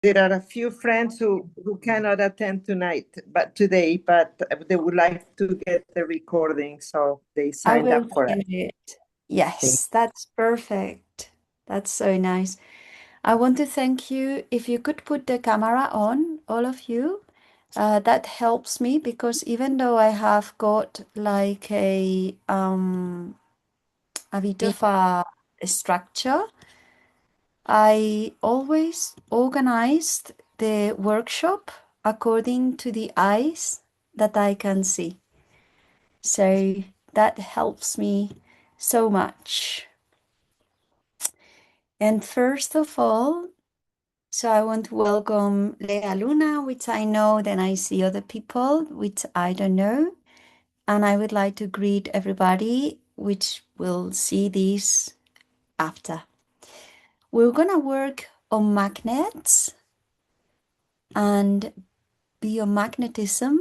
there are a few friends who cannot attend today, but they would like to get the recording, so they I signed will up for it. get it. Yes, that's perfect. That's so nice. I want to thank you. If you could put the camera on, all of you, that helps me because even though I have got like a bit of a structure, I always organized the workshop according to the eyes that I can see. So that helps me so much. And first of all, so I want to welcome Lea Luna, which I know, then I see other people, which I don't know. And I would like to greet everybody, which will see this after. We're gonna work on magnets and biomagnetism.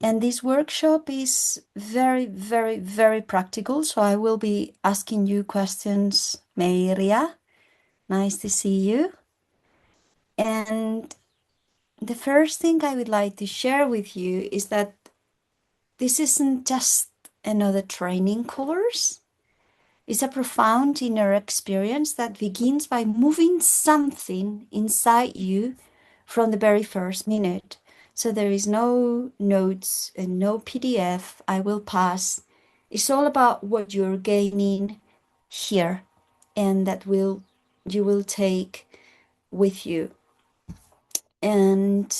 And this workshop is very, very, very practical. So I will be asking you questions, Meiria. Nice to see you. And the first thing I would like to share with you is that this isn't just another training course. It's a profound inner experience that begins by moving something inside you from the very first minute. So there is no notes and no PDF I will pass. It's all about what you're gaining here and that you will take with you. And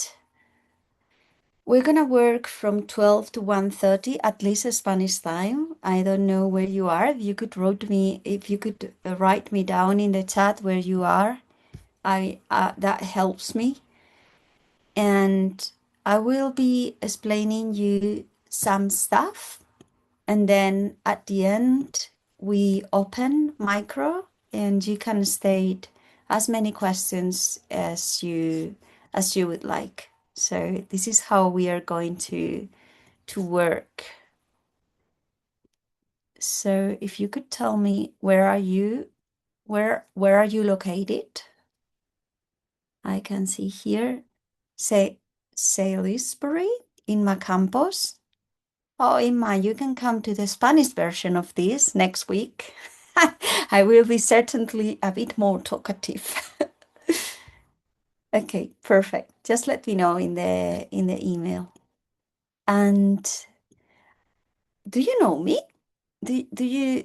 we're gonna work from 12 to 1:30, at least Spanish time. I don't know where you are. If you could write me down in the chat where you are, I that helps me. And I will be explaining you some stuff, and then at the end we open micro, and you can state as many questions as you would like. So this is how we are going to work. So if you could tell me where are you located? I can see here, say Salisbury in Macampos. Oh, Emma, you can come to the Spanish version of this next week. I will be certainly a bit more talkative. Okay, perfect. Just let me know in the email. And do you know me? Do you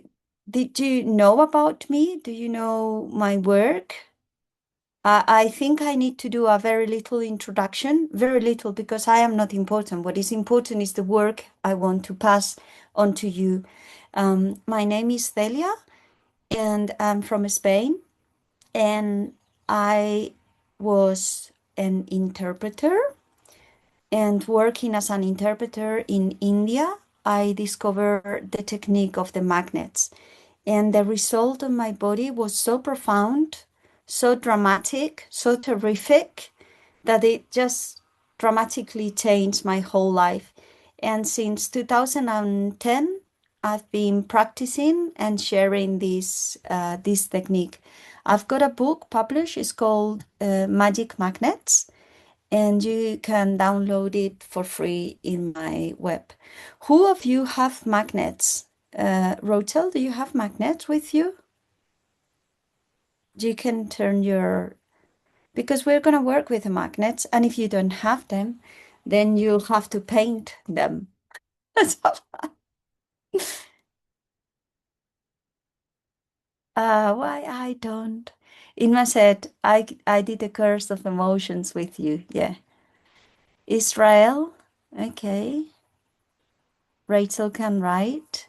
did you know about me? Do you know my work? I think I need to do a very little introduction, very little, because I am not important. What is important is the work I want to pass on to you. My name is Celia, and I'm from Spain, and I was an interpreter. And working as an interpreter in India, I discovered the technique of the magnets. And the result on my body was so profound, so dramatic, so terrific that it just dramatically changed my whole life. And since 2010, I've been practicing and sharing this technique. I've got a book published, it's called Magic Magnets, and you can download it for free in my web. Who of you have magnets? Rotel, do you have magnets with you? You can turn your, because we're going to work with the magnets, and if you don't have them, then you'll have to paint them. So, why I don't? Inma said, I did a curse of emotions with you. Yeah. Israel, okay. Rachel can write.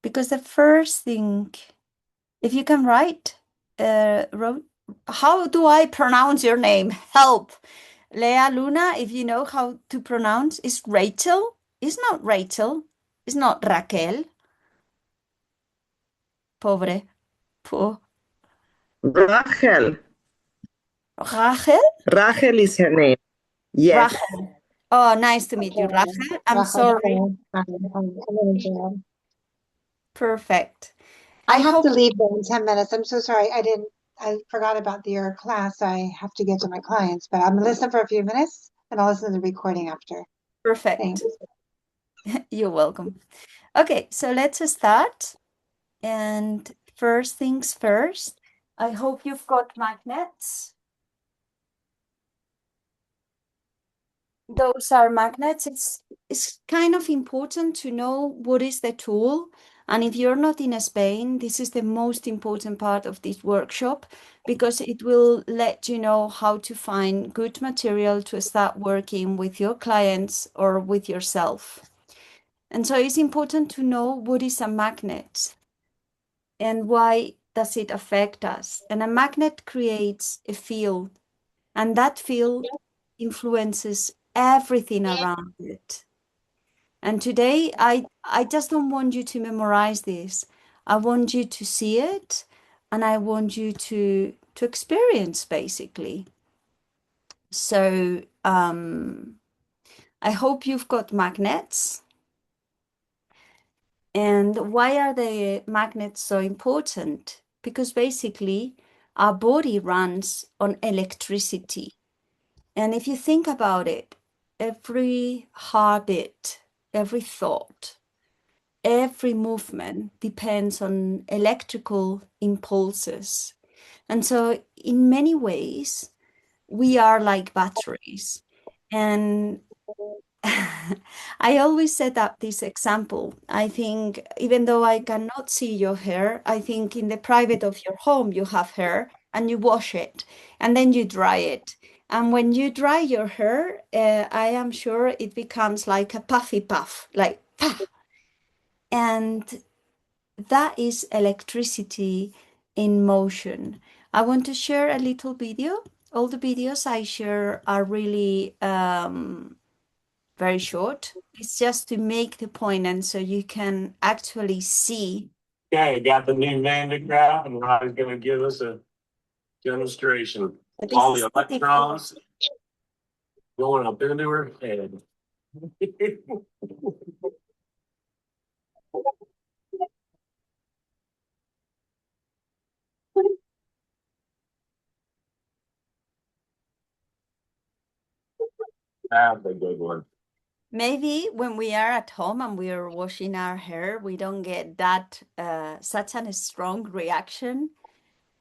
Because the first thing, if you can write, how do I pronounce your name? Help. Lea Luna, if you know how to pronounce, is Rachel? It's not Rachel. It's not Raquel. Pobre. Po. Rachel. Rachel? Rachel is her name. Yes. Rachel. Oh, nice to meet you, Okay. Rachel. I'm Rafael, sorry. I'm in jail. Perfect. I I have to hope leave though in 10 minutes. I'm so sorry. I didn't I forgot about your class. I have to get to my clients, but I'm gonna listen for a few minutes and I'll listen to the recording after. Perfect. Thanks. You're welcome. Okay, so let's start. And first things first, I hope you've got magnets. Those are magnets. It's kind of important to know what is the tool. And if you're not in Spain, this is the most important part of this workshop because it will let you know how to find good material to start working with your clients or with yourself. And so it's important to know what is a magnet and why does it affect us. And a magnet creates a field, and that field influences everything around it. And today, I just don't want you to memorize this. I want you to see it, and I want you to experience, basically. So I hope you've got magnets. And why are the magnets so important? Because basically, our body runs on electricity. And if you think about it, every heartbeat, every thought, every movement depends on electrical impulses. And so, in many ways, we are like batteries. And I always set up this example. I think, even though I cannot see your hair, I think in the private of your home, you have hair and you wash it and then you dry it. And when you dry your hair, I am sure it becomes like a puffy puff, like puff. And that is electricity in motion. I want to share a little video. All the videos I share are really very short. It's just to make the point and so you can actually see. Okay, got the new magneticpair, and Ryan's gonna give us a demonstration. All the electrons going up into her head. That's a good one. Maybe when we are at home and we are washing our hair, we don't get that such a strong reaction,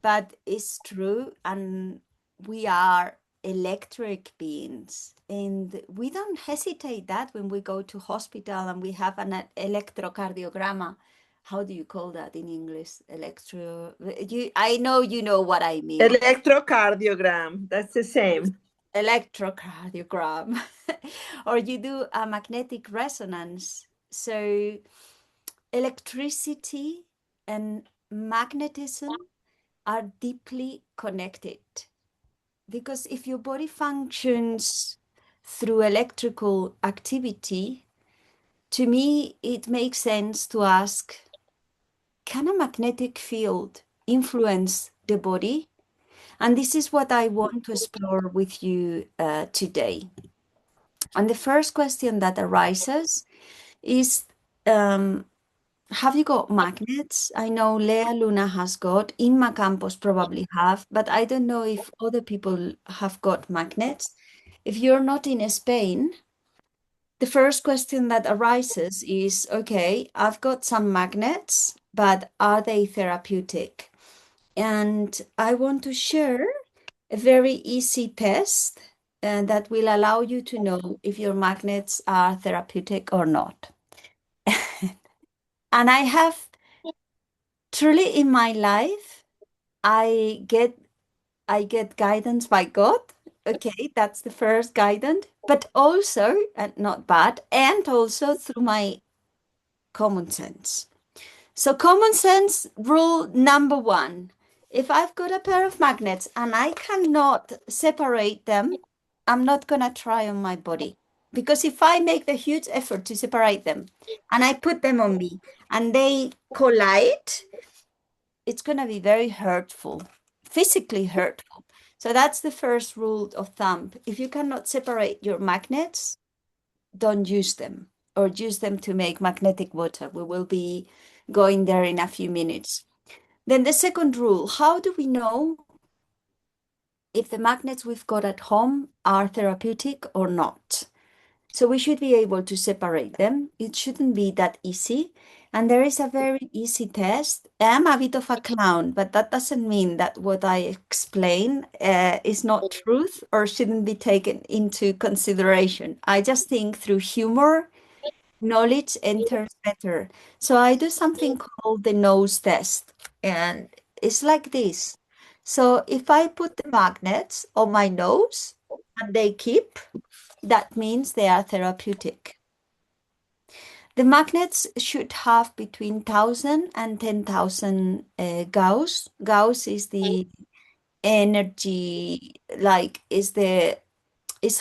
but it's true, and we are electric beings, and we don't hesitate that when we go to hospital and we have an electrocardiogram. How do you call that in English? I know you know what I mean. Electrocardiogram, that's the same. Electrocardiogram. Or you do a magnetic resonance. So electricity and magnetism are deeply connected because if your body functions through electrical activity, to me it makes sense to ask, can a magnetic field influence the body? And this is what I want to explore with you today. And the first question that arises is, have you got magnets? I know Lea Luna has got, Inma Campos probably have, but I don't know if other people have got magnets. If you're not in Spain, the first question that arises is, okay, I've got some magnets, but are they therapeutic? And I want to share a very easy test that will allow you to know if your magnets are therapeutic or not. And I have truly in my life, I get guidance by God. Okay, that's the first guidance, but also, and not bad, and also through my common sense. So common sense rule number one, if I've got a pair of magnets and I cannot separate them, I'm not gonna try on my body. Because if I make the huge effort to separate them and I put them on me and they collide, it's gonna be very hurtful, physically hurtful. So that's the first rule of thumb. If you cannot separate your magnets, don't use them or use them to make magnetic water. We will be going there in a few minutes. Then the second rule, how do we know if the magnets we've got at home are therapeutic or not. So we should be able to separate them. It shouldn't be that easy. And there is a very easy test. I'm a bit of a clown, but that doesn't mean that what I explain is not truth or shouldn't be taken into consideration. I just think through humor, knowledge enters better. So I do something called the nose test, and it's like this. So if I put the magnets on my nose and they keep, that means they are therapeutic. The magnets should have between 1,000 and 10,000 Gauss. Gauss is the energy, is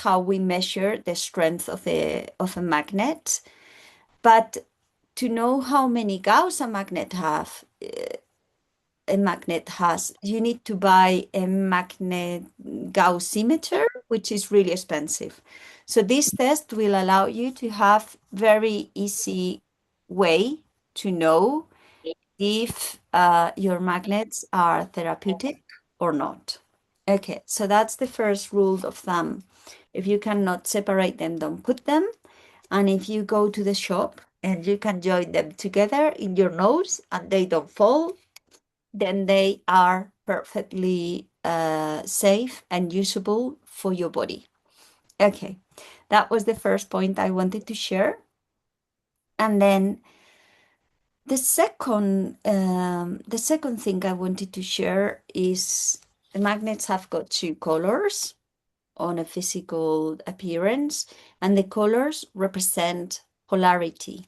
how we measure the strength of a magnet. But to know how many Gauss a magnet has, you need to buy a magnet Gaussimeter, which is really expensive. So this test will allow you to have very easy way to know if your magnets are therapeutic or not. Okay, so that's the first rule of thumb. If you cannot separate them, don't put them. And if you go to the shop and you can join them together in your nose and they don't fall, then they are perfectly safe and usable for your body. Okay, that was the first point I wanted to share. And then the second thing I wanted to share is the magnets have got two colors on a physical appearance, and the colors represent polarity.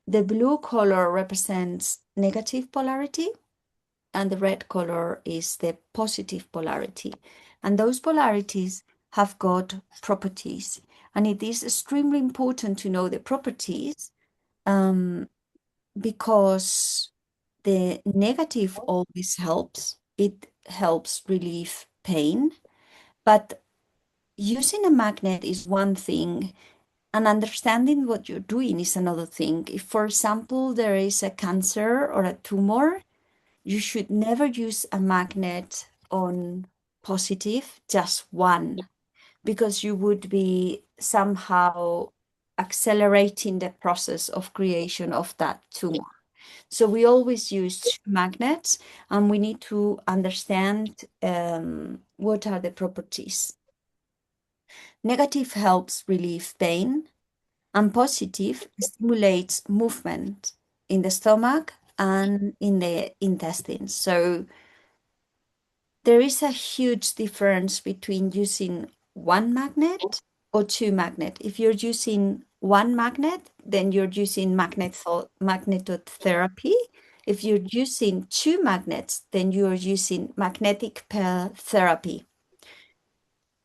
The blue color represents negative polarity, and the red color is the positive polarity. And those polarities have got properties. And it is extremely important to know the properties because the negative always helps. It helps relieve pain. But using a magnet is one thing, and understanding what you're doing is another thing. If, for example, there is a cancer or a tumor, you should never use a magnet on positive, just one, because you would be somehow accelerating the process of creation of that tumor. So we always use two magnets, and we need to understand what are the properties. Negative helps relieve pain, and positive stimulates movement in the stomach and in the intestines. So there is a huge difference between using one magnet or two magnets. If you're using one magnet, then you're using magnetotherapy. If you're using two magnets, then you're using magnetic pair therapy.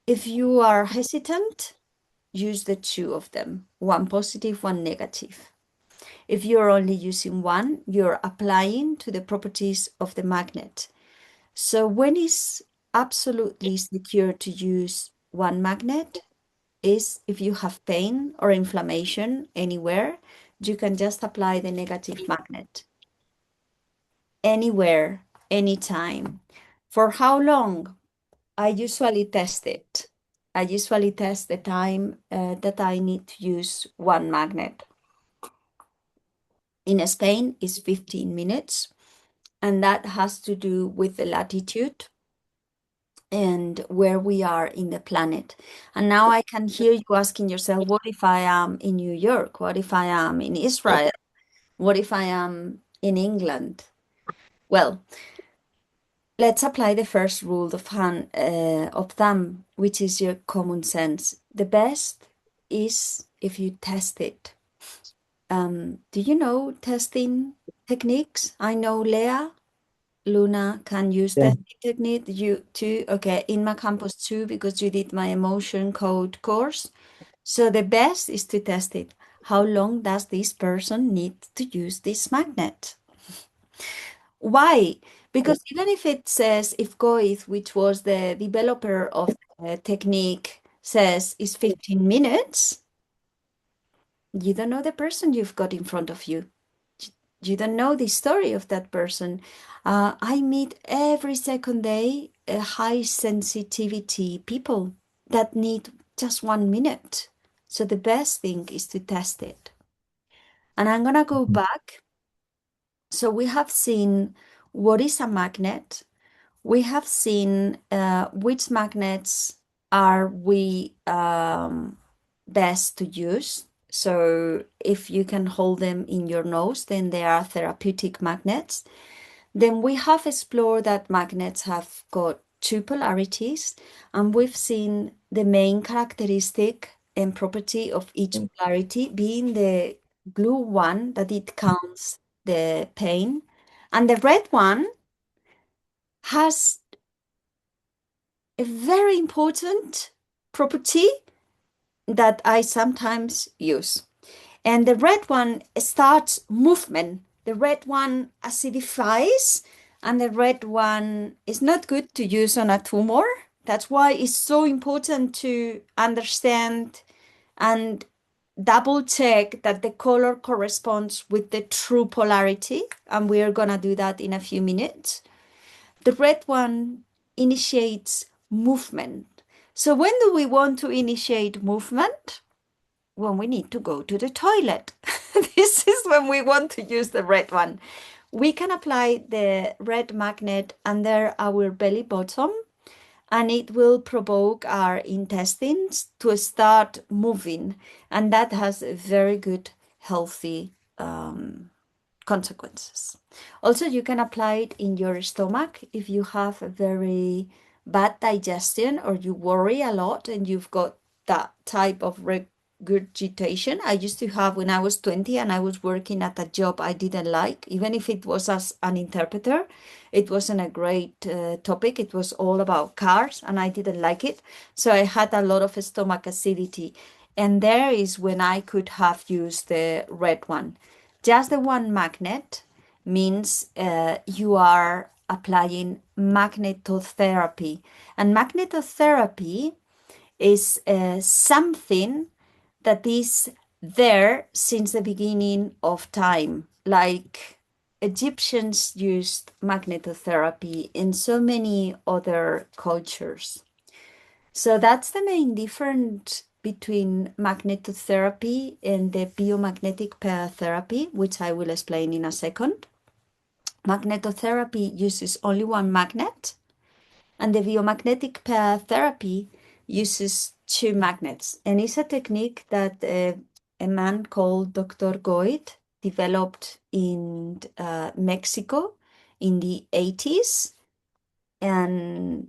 If you are hesitant, use the two of them, one positive, one negative. If you're only using one, you're applying to the properties of the magnet. So when it's absolutely secure to use one magnet is if you have pain or inflammation anywhere, you can just apply the negative magnet. Anywhere, anytime. For how long? I usually test it. I usually test the time that I need to use one magnet. In Spain, it's 15 minutes, and that has to do with the latitude and where we are in the planet. And now I can hear you asking yourself, what if I am in New York? What if I am in Israel? What if I am in England? Well, let's apply the first rule of thumb, which is your common sense. The best is if you test it. Do you know testing techniques? I know Luna can use testing technique. You too? Okay, in my campus too, because you did my emotion code course. So the best is to test it. How long does this person need to use this magnet? Why? Because even if it says, if Goith, which was the developer of the technique, says it's 15 minutes, you don't know the person you've got in front of you. you don't know the story of that person. I meet every second day high sensitivity people that need just 1 minute. So the best thing is to test it. And I'm gonna go back. So we have seen what is a magnet. We have seen which magnets are we best to use. So if you can hold them in your nose, then they are therapeutic magnets. Then we have explored that magnets have got two polarities, and we've seen the main characteristic and property of each polarity being the blue one, that it counts the pain, and the red one has a very important property that I sometimes use. And the red one starts movement. The red one acidifies, and the red one is not good to use on a tumor. That's why it's so important to understand and double check that the color corresponds with the true polarity. And we are gonna do that in a few minutes. The red one initiates movement. So when do we want to initiate movement? When we need to go to the toilet. This is when we want to use the red one. We can apply the red magnet under our belly button, and it will provoke our intestines to start moving. And that has a very good, healthy consequences. Also, you can apply it in your stomach if you have a very bad digestion or you worry a lot and you've got that type of regurgitation. I used to have when I was 20 and I was working at a job I didn't like, even if it was as an interpreter. It wasn't a great topic. It was all about cars and I didn't like it. So I had a lot of stomach acidity. And there is when I could have used the red one. Just the one magnet means you are applying magnetotherapy. And magnetotherapy is something that is there since the beginning of time. Like Egyptians used magnetotherapy in so many other cultures. So that's the main difference between magnetotherapy and the biomagnetic pair therapy, which I will explain in a second. Magnetotherapy uses only one magnet, and the biomagnetic pair therapy uses two magnets. And it's a technique that a man called Dr. Goid developed in Mexico in the 80s, and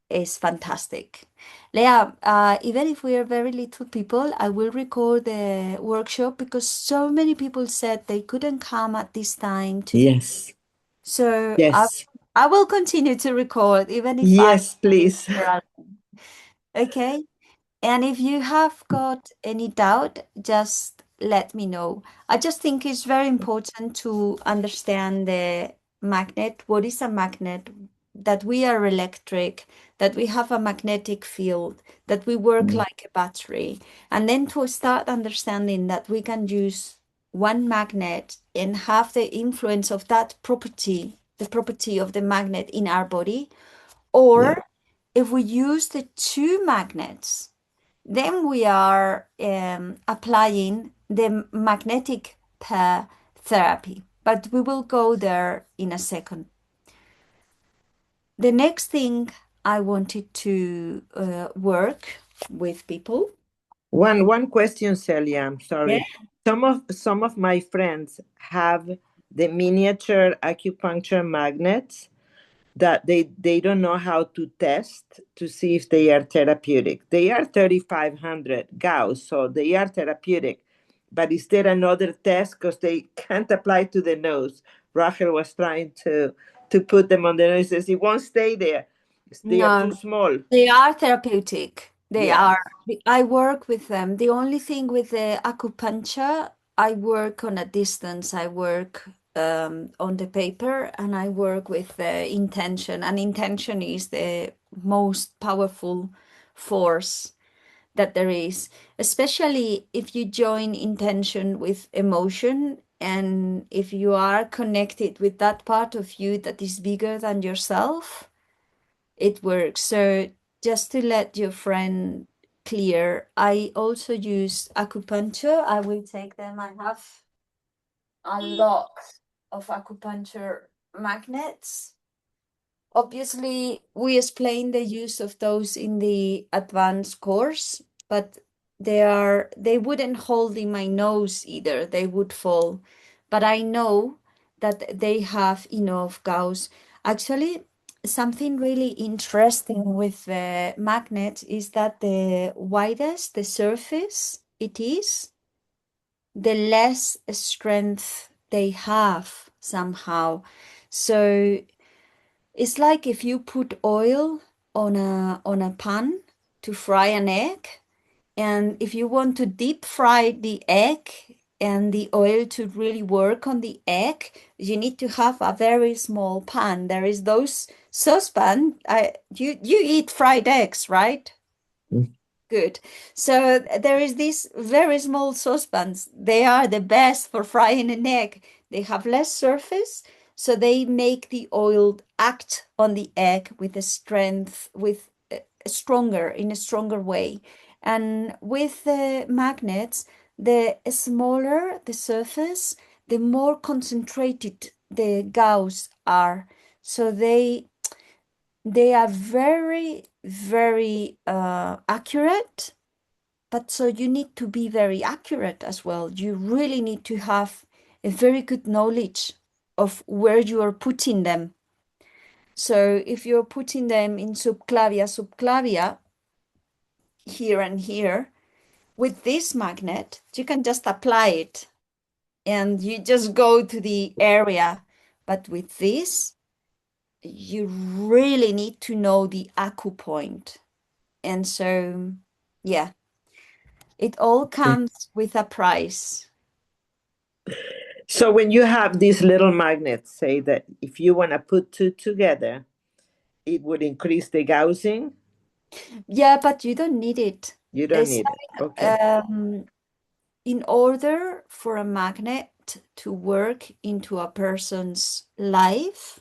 is fantastic. Leah, even if we are very little people, I will record the workshop because so many people said they couldn't come at this time to. Yes, So yes, I will continue to record even if yes, please. Okay. And if you have got any doubt, just let me know. I just think it's very important to understand the magnet. What is a magnet? That we are electric, that we have a magnetic field, that we work like a battery. And then to start understanding that we can use one magnet and have the influence of that property, the property of the magnet in our body. Or if we use the two magnets, then we are applying the magnetic pair therapy, but we will go there in a second. The next thing I wanted to work with people. One question, Celia. I'm sorry. Some of my friends have the miniature acupuncture magnets that they don't know how to test to see if they are therapeutic. They are 3,500 Gauss, so they are therapeutic. But is there another test because they can't apply to the nose? Rachel was trying to put them on the nose. Says it won't stay there. They are too small. They are therapeutic. They Yes. are. I work with them. The only thing with the acupuncture, I work on a distance. I work on the paper and I work with the intention. And intention is the most powerful force that there is, especially if you join intention with emotion, And if you are connected with that part of you that is bigger than yourself, it works. So just to let your friend clear, I also use acupuncture. I will take them. I have a lot of acupuncture magnets. Obviously, we explain the use of those in the advanced course, but they wouldn't hold in my nose either. They would fall. But I know that they have enough gauss. Actually, something really interesting with the magnet is that the widest the surface it is, the less strength they have somehow. So it's like if you put oil on a pan to fry an egg, and if you want to deep fry the egg and the oil to really work on the egg, you need to have a very small pan. There is those saucepan. You eat fried eggs, right? Mm. Good. So there is these very small saucepans. They are the best for frying an egg. They have less surface, so they make the oil act on the egg with a strength, with a stronger, in a stronger way. And with the magnets, the smaller the surface, the more concentrated the gauss are. So they are very, very accurate, but so you need to be very accurate as well. You really need to have a very good knowledge of where you are putting them. So if you're putting them in subclavia, here and here, with this magnet, you can just apply it and you just go to the area. But with this, you really need to know the acupoint. And so, yeah, it all comes with a price. So when you have these little magnets, say that if you want to put two together, it would increase the gaussing. Yeah, but you don't need it. You don't It's need it. like, Okay. in order for a magnet to work into a person's life,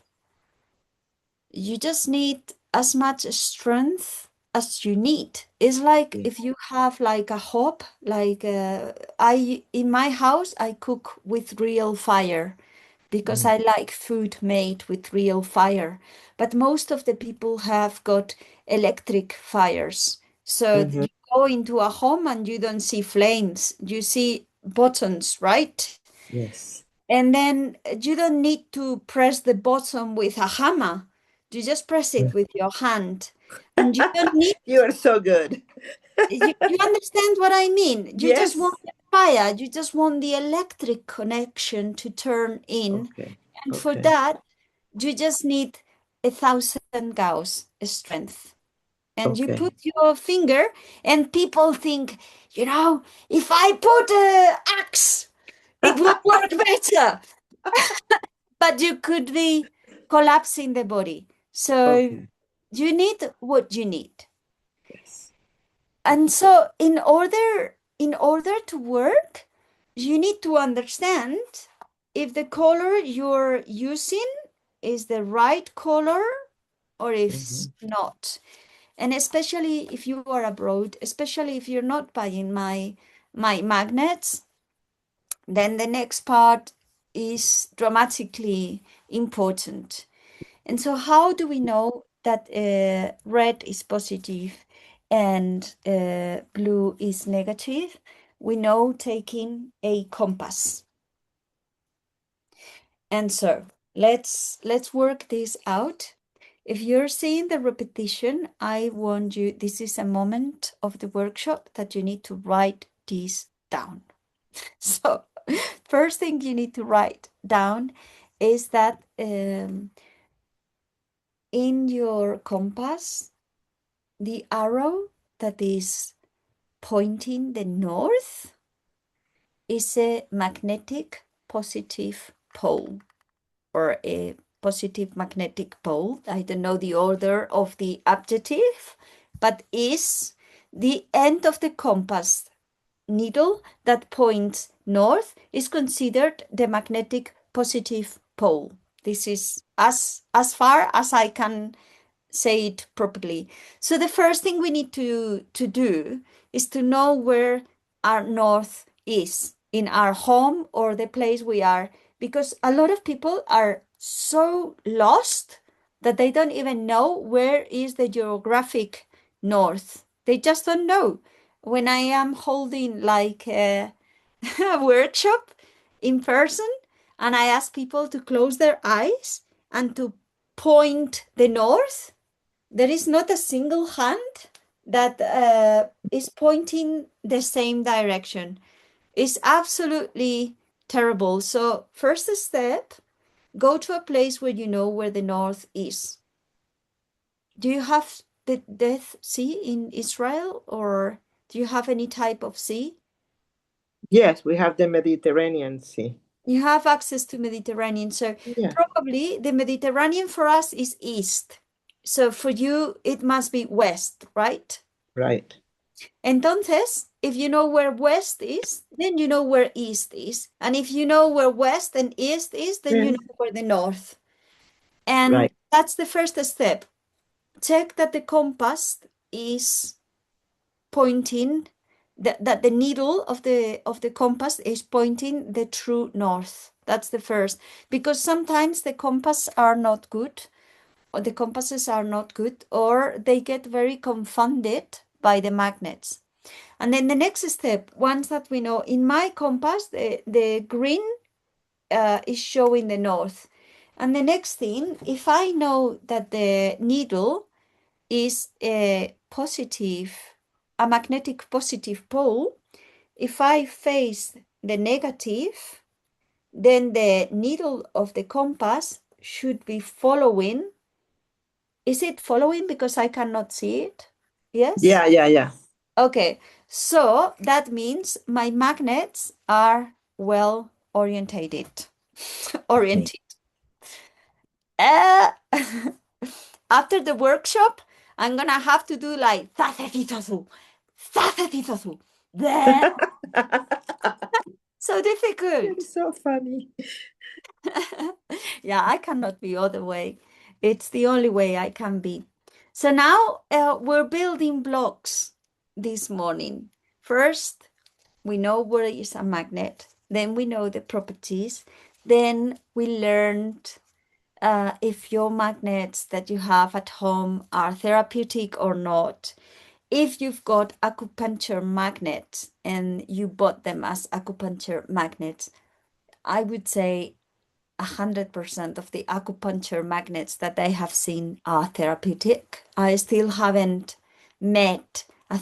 you just need as much strength as you need. It's like Yeah. if you have like a hob, like I in my house I cook with real fire because I like food made with real fire. But most of the people have got electric fires. So Mhm. you go into a home and you don't see flames, you see buttons, right? Yes. And then you don't need to press the button with a hammer. You just press Yeah. it with your hand. And you don't need, You are so good. you understand what I mean? You just Yes. want the fire, you just want the electric connection to turn in. Okay. And for Okay. that, you just need 1,000 Gauss strength. And you Okay. put your finger, and people think, if I put a axe, it will work better. But you could be collapsing the body. So Okay. you need what you need. Yes. And so in order to work, you need to understand if the color you're using is the right color or if it's Mhm. not. And especially if you are abroad, especially if you're not buying my magnets, then the next part is dramatically important. And so how do we know that red is positive and blue is negative? We know taking a compass. And so let's work this out. If you're seeing the repetition, I want you, this is a moment of the workshop that you need to write this down. So first thing you need to write down is that in your compass, the arrow that is pointing the north is a magnetic positive pole or a positive magnetic pole. I don't know the order of the adjective, but is the end of the compass needle that points north is considered the magnetic positive pole. This is as far as I can say it properly. So the first thing we need to do is to know where our north is in our home or the place we are, because a lot of people are so lost that they don't even know where is the geographic north. They just don't know. When I am holding like a workshop in person and I ask people to close their eyes and to point the north, there is not a single hand that is pointing the same direction. It's absolutely terrible. So first step, go to a place where you know where the north is. Do you have the Dead Sea in Israel, or do you have any type of sea? Yes, we have the Mediterranean Sea. You have access to Mediterranean. So Yeah. probably the Mediterranean for us is east. So for you, it must be west, right? Right. Entonces, if you know where west is, then you know where east is. And if you know where west and east is, then you Yeah. know where the north. And Right. that's the first step. Check that the compass is pointing, that the needle of the compass is pointing the true north. That's the first. Because sometimes the compasses are not good, or they get very confounded by the magnets. And then the next step, once that we know, in my compass, the green is showing the north. And the next thing, if I know that the needle is a magnetic positive pole, if I face the negative, then the needle of the compass should be following. Is it following because I cannot see it? Yes? Yeah. Okay, so that means my magnets are well orientated. Oriented. Uh, after the workshop, I'm gonna have to do like so difficult. It's so funny. Yeah, I cannot be other way. It's the only way I can be. So now we're building blocks this morning. First, we know where is a magnet. Then we know the properties. Then we learned if your magnets that you have at home are therapeutic or not. If you've got acupuncture magnets and you bought them as acupuncture magnets, I would say 100% of the acupuncture magnets that I have seen are therapeutic. I still haven't met a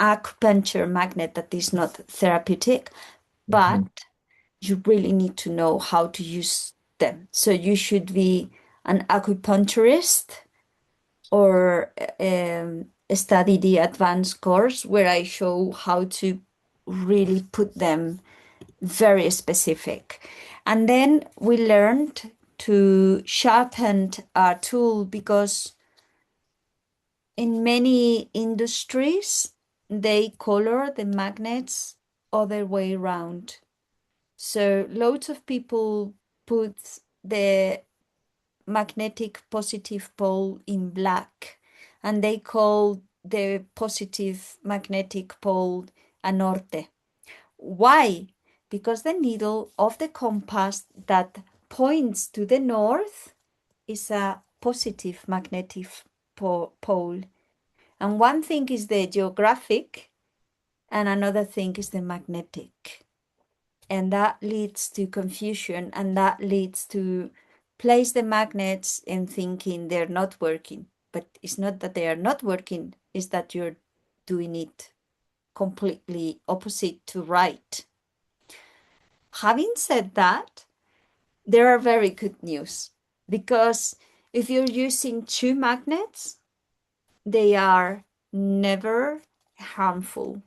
acupuncture magnet that is not therapeutic, but you really need to know how to use them. So you should be an acupuncturist or study the advanced course where I show how to really put them very specific. And then we learned to sharpen our tool, because in many industries, they color the magnets other way around. So loads of people put the magnetic positive pole in black, and they call the positive magnetic pole a norte. Why? Because the needle of the compass that points to the north is a positive magnetic pole. And one thing is the geographic, and another thing is the magnetic. And that leads to confusion, and that leads to place the magnets and thinking they're not working. But it's not that they are not working, it's that you're doing it completely opposite to right. Having said that, there are very good news, because if you're using two magnets, they are never harmful.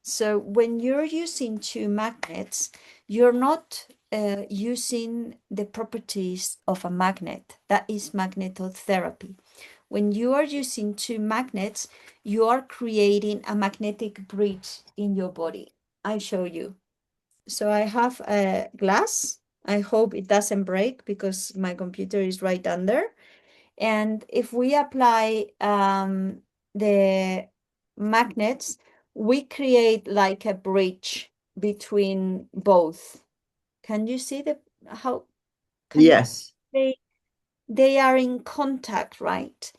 So when you're using two magnets, you're not using the properties of a magnet. That is magnetotherapy. when you are using two magnets, you are creating a magnetic bridge in your body. I show you. So I have a glass. I hope it doesn't break because my computer is right under. And if we apply the magnets, we create like a bridge between both. Can you see how? Yes. They are in contact, right?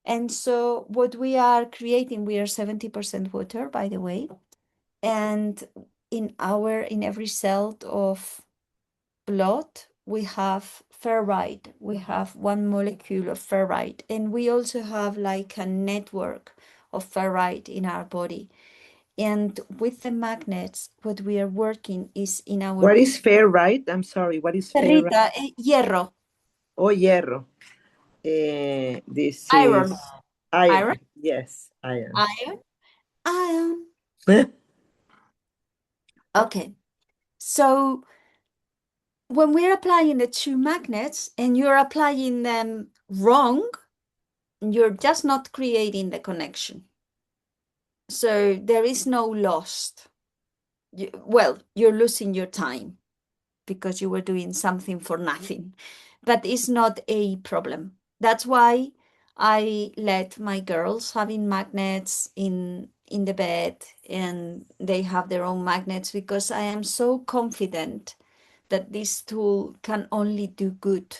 And so what we are creating, we are 70% water, by the way. And in every cell of blood, we have ferrite. We have one molecule of ferrite. And we also have like a network of ferrite in our body. And with the magnets, what we are working is in our... What is ferrite? I'm sorry, what is ferrite? Rita, hierro. Oh, hierro. This Iron. is iron. Iron? Yes, iron. Iron. Okay. So when we're applying the two magnets and you're applying them wrong, you're just not creating the connection. So there is no lost. You're losing your time because you were doing something for nothing, but it's not a problem. That's why I let my girls having magnets in the bed, and they have their own magnets because I am so confident that this tool can only do good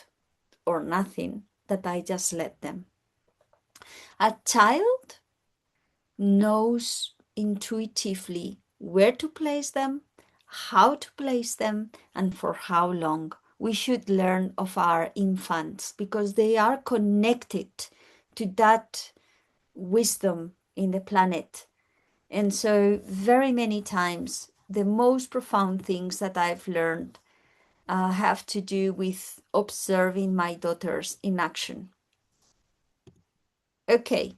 or nothing, that I just let them. A child knows intuitively where to place them, how to place them, and for how long. We should learn of our infants because they are connected to that wisdom in the planet. And so very many times, the most profound things that I've learned have to do with observing my daughters in action. Okay,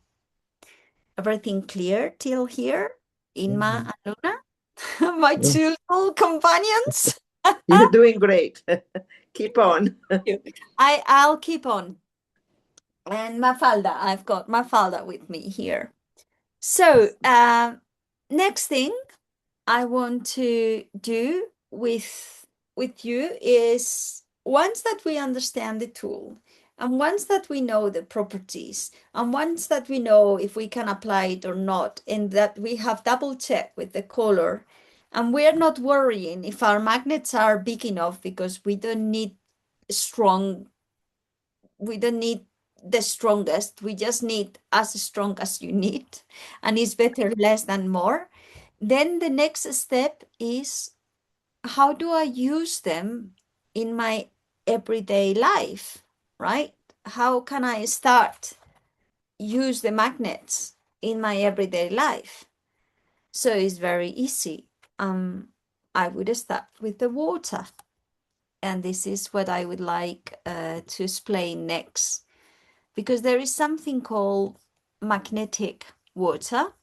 everything clear till here? Inma and Luna, my two little companions. You're doing great. Keep on. I'll keep on. And Mafalda, I've got Mafalda with me here. So next thing I want to do with you is, once that we understand the tool, and once that we know the properties, and once that we know if we can apply it or not, and that we have double checked with the color, and we're not worrying if our magnets are big enough, because we don't need the strongest, we just need as strong as you need, and it's better less than more. Then the next step is, how do I use them in my everyday life, right? How can I start use the magnets in my everyday life? So it's very easy. I would start with the water. And this is what I would like to explain next, because there is something called magnetic water.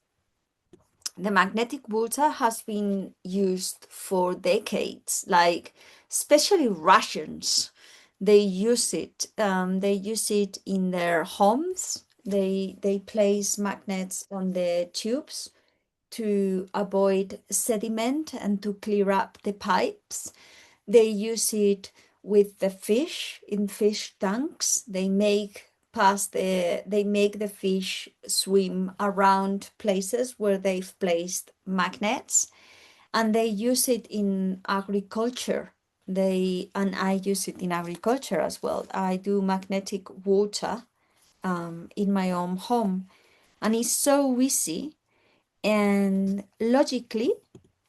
The magnetic water has been used for decades, like especially Russians. They use it. They use it in their homes. They place magnets on the tubes to avoid sediment and to clear up the pipes. They use it with the fish in fish tanks. They make the fish swim around places where they've placed magnets, and they use it in agriculture. And I use it in agriculture as well. I do magnetic water in my own home, and it's so easy. And logically,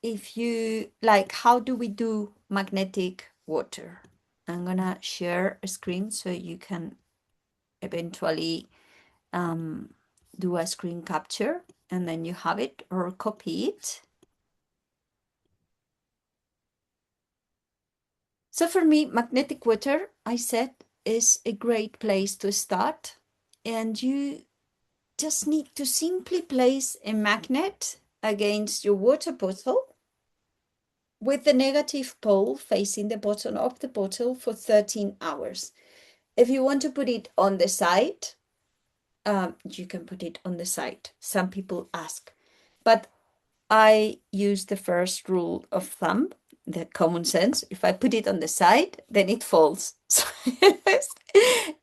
if you like, how do we do magnetic water? I'm gonna share a screen so you can eventually do a screen capture, and then you have it or copy it. So for me, magnetic water, I said, is a great place to start. And you just need to simply place a magnet against your water bottle with the negative pole facing the bottom of the bottle for 13 hours. If you want to put it on the side, you can put it on the side. Some people ask, but I use the first rule of thumb, the common sense. If I put it on the side, then it falls. So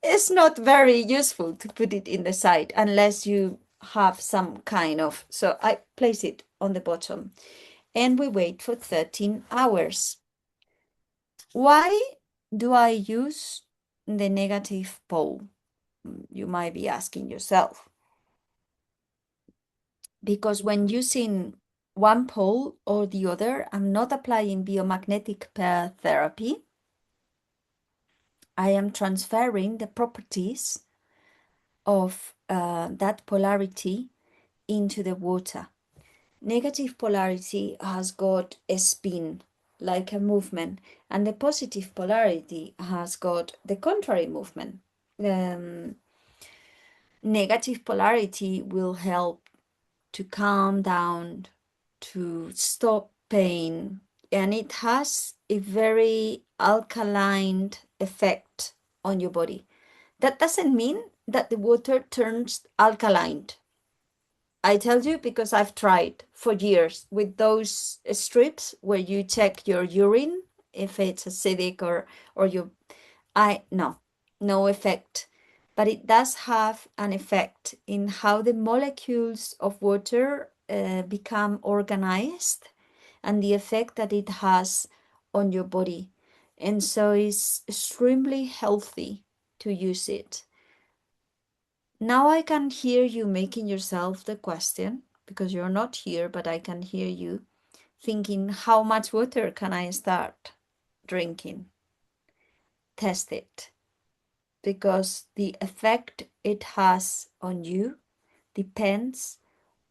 it's not very useful to put it in the side unless you have some kind of. So I place it on the bottom and we wait for 13 hours. Why do I use the negative pole? You might be asking yourself. Because when using one pole or the other, I'm not applying biomagnetic pair therapy. I am transferring the properties of that polarity into the water. Negative polarity has got a spin, like a movement, and the positive polarity has got the contrary movement. Negative polarity will help to calm down, to stop pain, and it has a very alkaline effect on your body. That doesn't mean that the water turns alkaline. I tell you because I've tried for years with those strips where you check your urine if it's acidic or you no effect. But it does have an effect in how the molecules of water become organized and the effect that it has on your body. And so it's extremely healthy to use it. Now I can hear you making yourself the question, because you're not here, but I can hear you thinking, how much water can I start drinking? Test it, because the effect it has on you depends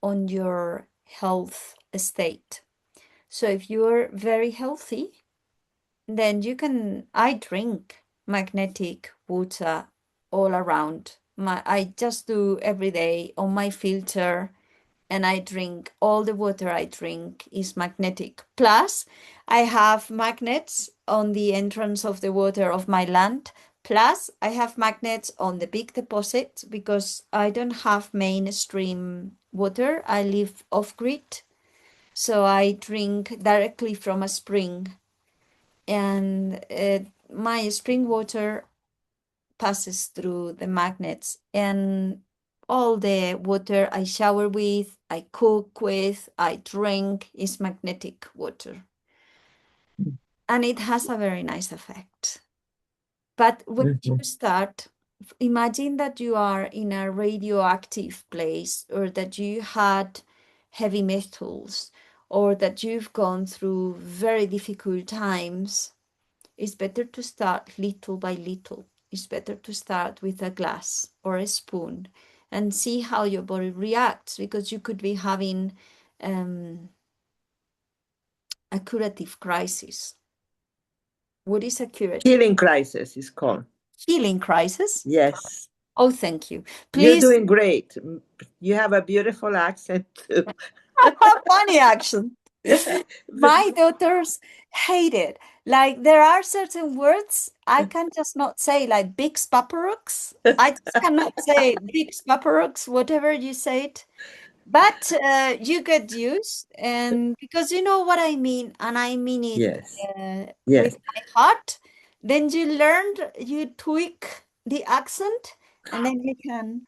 on your health state. So if you're very healthy, then I drink magnetic water all around. I just do every day on my filter, and I drink all the water I drink is magnetic. Plus, I have magnets on the entrance of the water of my land. Plus, I have magnets on the big deposits because I don't have mainstream water. I live off grid. So I drink directly from a spring. And my spring water passes through the magnets, and all the water I shower with, I cook with, I drink is magnetic water. And it has a very nice effect. But when you start, imagine that you are in a radioactive place, or that you had heavy metals, or that you've gone through very difficult times. It's better to start little by little. It's better to start with a glass or a spoon and see how your body reacts, because you could be having a curative crisis. What is a curative? Healing crisis is called. Healing crisis? Yes. Oh, thank you. You're Please. doing great. You have a beautiful accent too. Funny accent. My daughters hate it. Like, there are certain words I can just not say, like big spaparooks. I just cannot say big spaparooks, whatever you say it. But you get used, and because you know what I mean, and I mean it Yes. with Yes. my heart, then you tweak the accent, and then you can.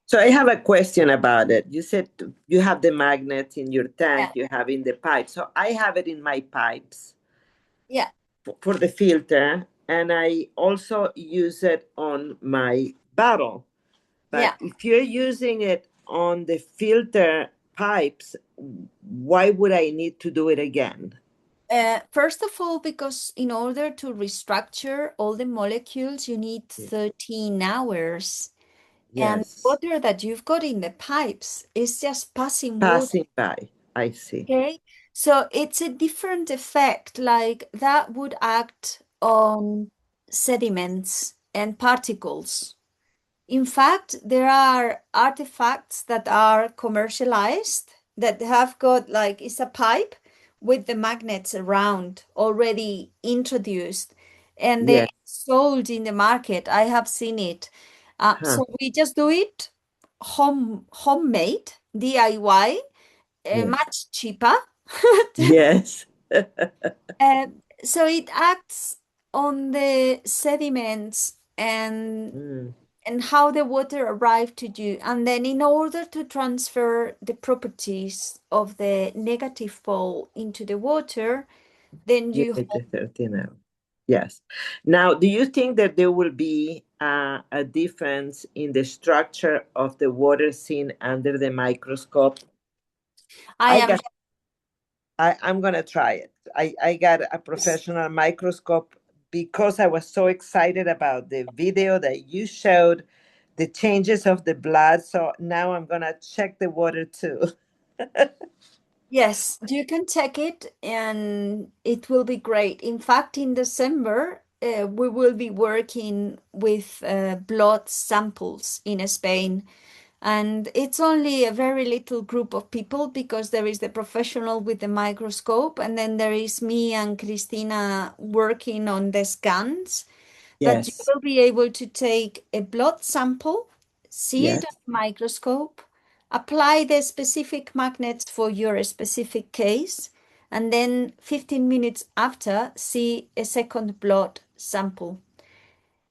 So I have a question about it. You said you have the magnets in your tank, Yeah. you have in the pipe. So I have it in my pipes. Yeah. For the filter, and I also use it on my bottle. But if you're using it on the filter pipes, why would I need to do it again? First of all, because in order to restructure all the molecules, you need 13 hours. And Yes. water that you've got in the pipes is just passing water. Passing by. I see. Okay, so it's a different effect. Like, that would act on sediments and particles. In fact, there are artifacts that are commercialized that have got, like, it's a pipe with the magnets around already introduced, and they're Yes. sold in the market. I have seen it. Huh. So we just do it homemade, DIY, Yes. much cheaper. Yes. Uh, so it acts on the sediments Mm, and how the water arrived to you. And then in order to transfer the properties of the negative pole into the water, then you you hit the 13 out. Yes. Now, do you think that there will be a difference in the structure of the water seen under the microscope? I am I'm gonna try it. I got a professional microscope because I was so excited about the video that you showed the changes of the blood. So now I'm gonna check the water too. Yes, you can check it and it will be great. In fact, in December, we will be working with blood samples in Spain. And it's only a very little group of people because there is the professional with the microscope, and then there is me and Cristina working on the scans. But you Yes. will be able to take a blood sample, see it Yes. on the microscope, apply the specific magnets for your specific case, and then 15 minutes after, see a second blood sample.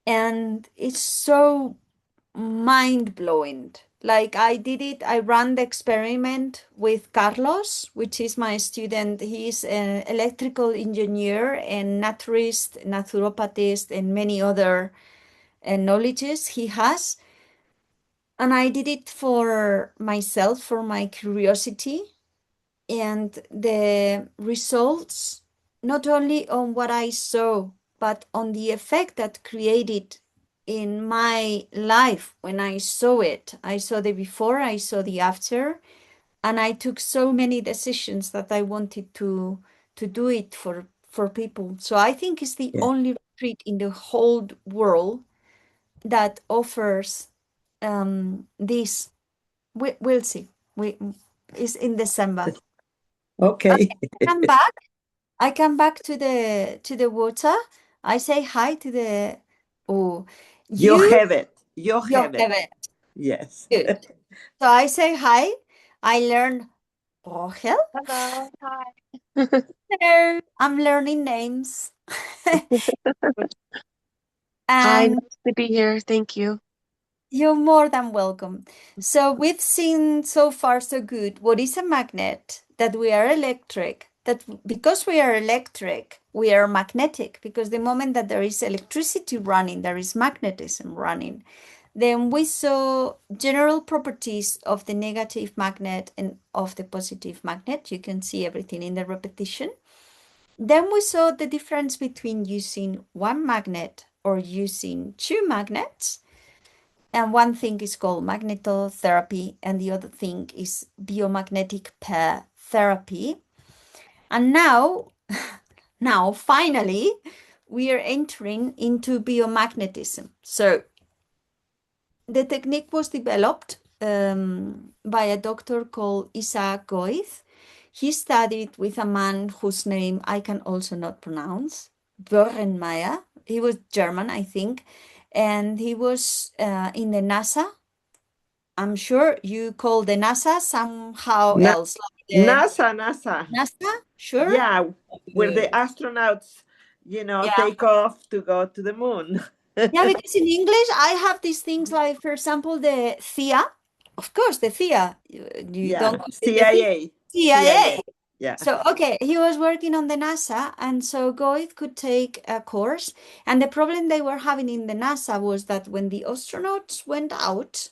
And it's so mind-blowing. Like I did it, I ran the experiment with Carlos, which is my student. He's an electrical engineer and naturist, naturopathist, and many other knowledges he has. And I did it for myself, for my curiosity, and the results, not only on what I saw, but on the effect that created in my life when I saw it. I saw the before, I saw the after, and I took so many decisions that I wanted to do it for people. So I think it's the Yeah. only retreat in the whole world that offers this. We'll see. We is in December. Okay. Come back. I come back to the water. I say hi to the oh You you have it. You you have it. have it. Yes. Good. So I say hi. I learn Rochel. Hello, hi. Hello. I'm learning names. Hi, And nice to be here. Thank you. you're more than welcome. So we've seen so far so good. What is a magnet? That we are electric. That because we are electric, we are magnetic. Because the moment that there is electricity running, there is magnetism running. Then we saw general properties of the negative magnet and of the positive magnet. You can see everything in the repetition. Then we saw the difference between using one magnet or using two magnets. And one thing is called magnetotherapy, and the other thing is biomagnetic pair therapy. And now finally, we are entering into biomagnetism. So the technique was developed by a doctor called Isaac Goethe. He studied with a man whose name I can also not pronounce, Böhrenmeier. He was German, I think, and he was in the NASA. I'm sure you call the NASA somehow Na- else, like the NASA. NASA, sure? Yeah, where the Good. astronauts, Yeah. take off to go to the moon. Yeah, because in English I have these things like, for example, the CIA. Of course, the CIA. You don't Yeah, call it the CIA. CIA. Yeah. So, okay, he was working on the NASA, and so Goethe could take a course. And the problem they were having in the NASA was that when the astronauts went out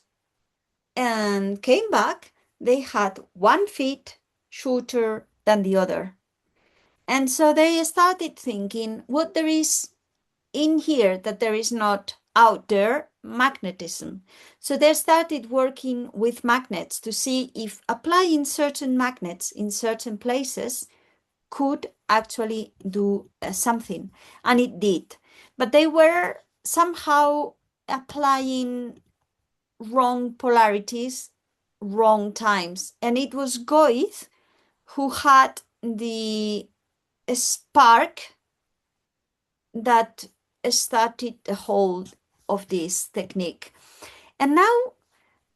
and came back, they had 1 foot shorter than the other. And so they started thinking what there is in here that there is not out there, magnetism. So they started working with magnets to see if applying certain magnets in certain places could actually do something. And it did. But they were somehow applying wrong polarities, wrong times. And it was Goethe who had the spark that started the whole of this technique. And now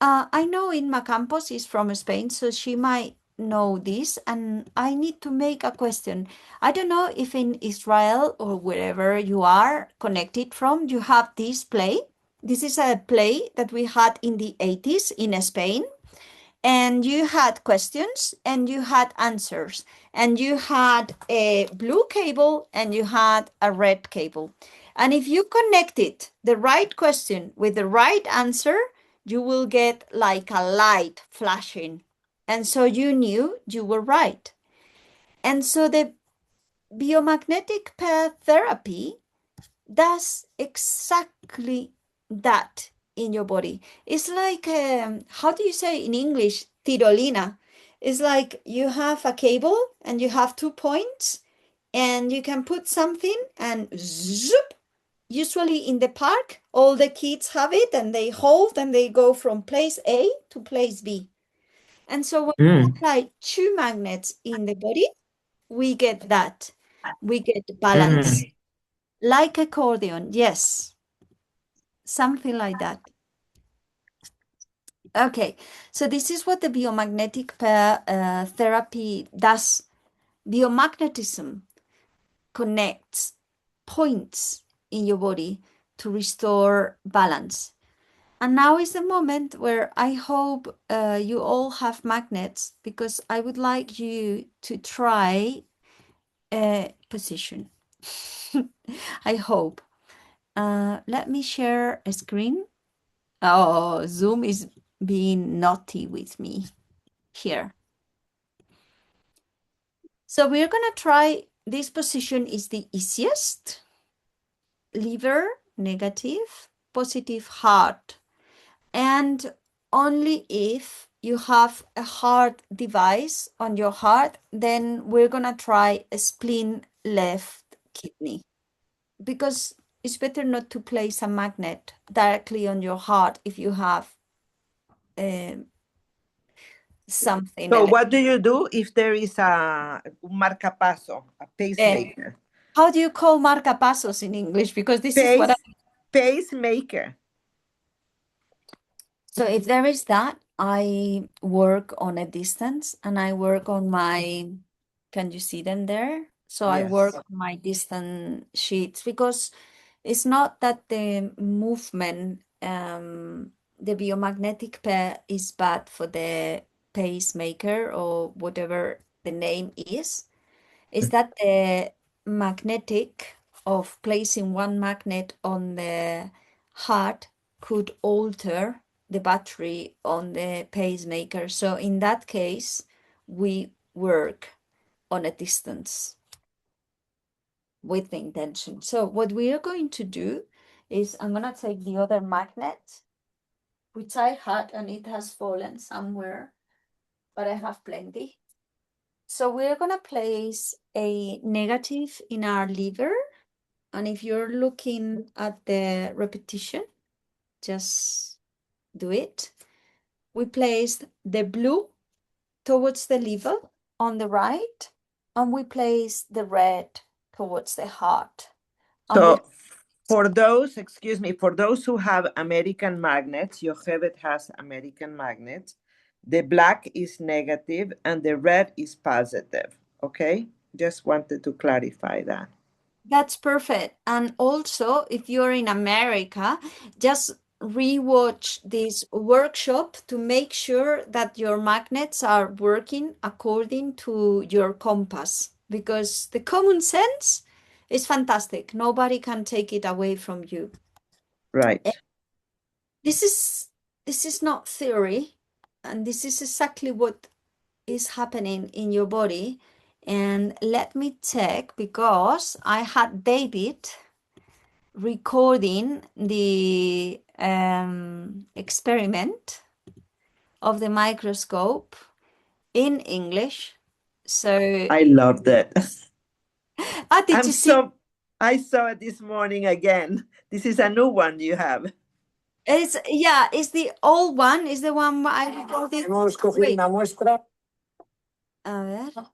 I know Inma Campos is from Spain, so she might know this. And I need to make a question. I don't know if in Israel or wherever you are connected from, you have this play. This is a play that we had in the 80s in Spain. And you had questions and you had answers. And you had a blue cable and you had a red cable. And if you connected the right question with the right answer, you will get like a light flashing. And so you knew you were right. And so the biomagnetic pair therapy does exactly that in your body. It's like, how do you say in English? Tirolina. It's like you have a cable and you have 2 points and you can put something and zoop. Usually in the park, all the kids have it and they hold and they go from place A to place B. And so when we apply 2 magnets in the body, we get that. We get balance. Like accordion, yes. Something like that. Okay, so this is what the biomagnetic pair therapy does. Biomagnetism connects points in your body to restore balance. And now is the moment where I hope you all have magnets, because I would like you to try position. I hope. Let me share a screen. Oh, Zoom is being naughty with me here. So we're gonna try, this position is the easiest. Liver, negative, positive, heart. And only if you have a heart device on your heart, then we're gonna try a spleen left kidney. Because it's better not to place a magnet directly on your heart if you have something. So what do you do if there is a marcapaso, a pacemaker? How do you call marcapasos in English? Because this is what pacemaker. So if there is that, I work on a distance and I work on my, can you see them there? So I work on my distant sheets, because it's not that the movement, the biomagnetic pair is bad for the pacemaker or whatever the name is that the magnetic of placing one magnet on the heart could alter the battery on the pacemaker. So in that case, we work on a distance with the intention. So what we are going to do is I'm going to take the other magnet, which I had and it has fallen somewhere, but I have plenty. So we're going to place a negative in our liver. And if you're looking at the repetition, just do it. We place the blue towards the liver on the right, and we place the red towards the heart. So for those, for those who have American magnets, Yocheved has American magnets, the black is negative and the red is positive, okay? Just wanted to clarify that. That's perfect. And also, if you're in America, just rewatch this workshop to make sure that your magnets are working according to your compass, because the common sense is fantastic. Nobody can take it away from you. Right. This is not theory, and this is exactly what is happening in your body. And let me check, because I had David recording the experiment of the microscope in English. So I love that. did you see? I saw it this morning again. This is a new one you have. It's the old one. Is the one I recorded.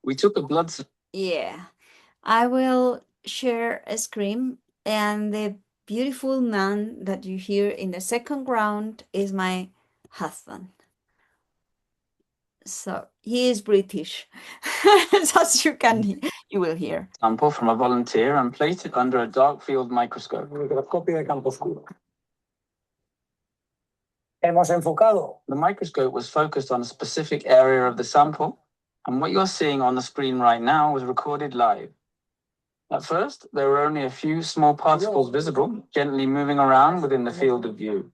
We took a blood. Yeah, I will share a screen, and the beautiful man that you hear in the second round is my husband. So he is British, as you will hear. Sample from a volunteer and placed it under a dark field microscope. The microscope was focused on a specific area of the sample, and what you're seeing on the screen right now was recorded live. At first, there were only a few small particles visible, gently moving around within the field of view.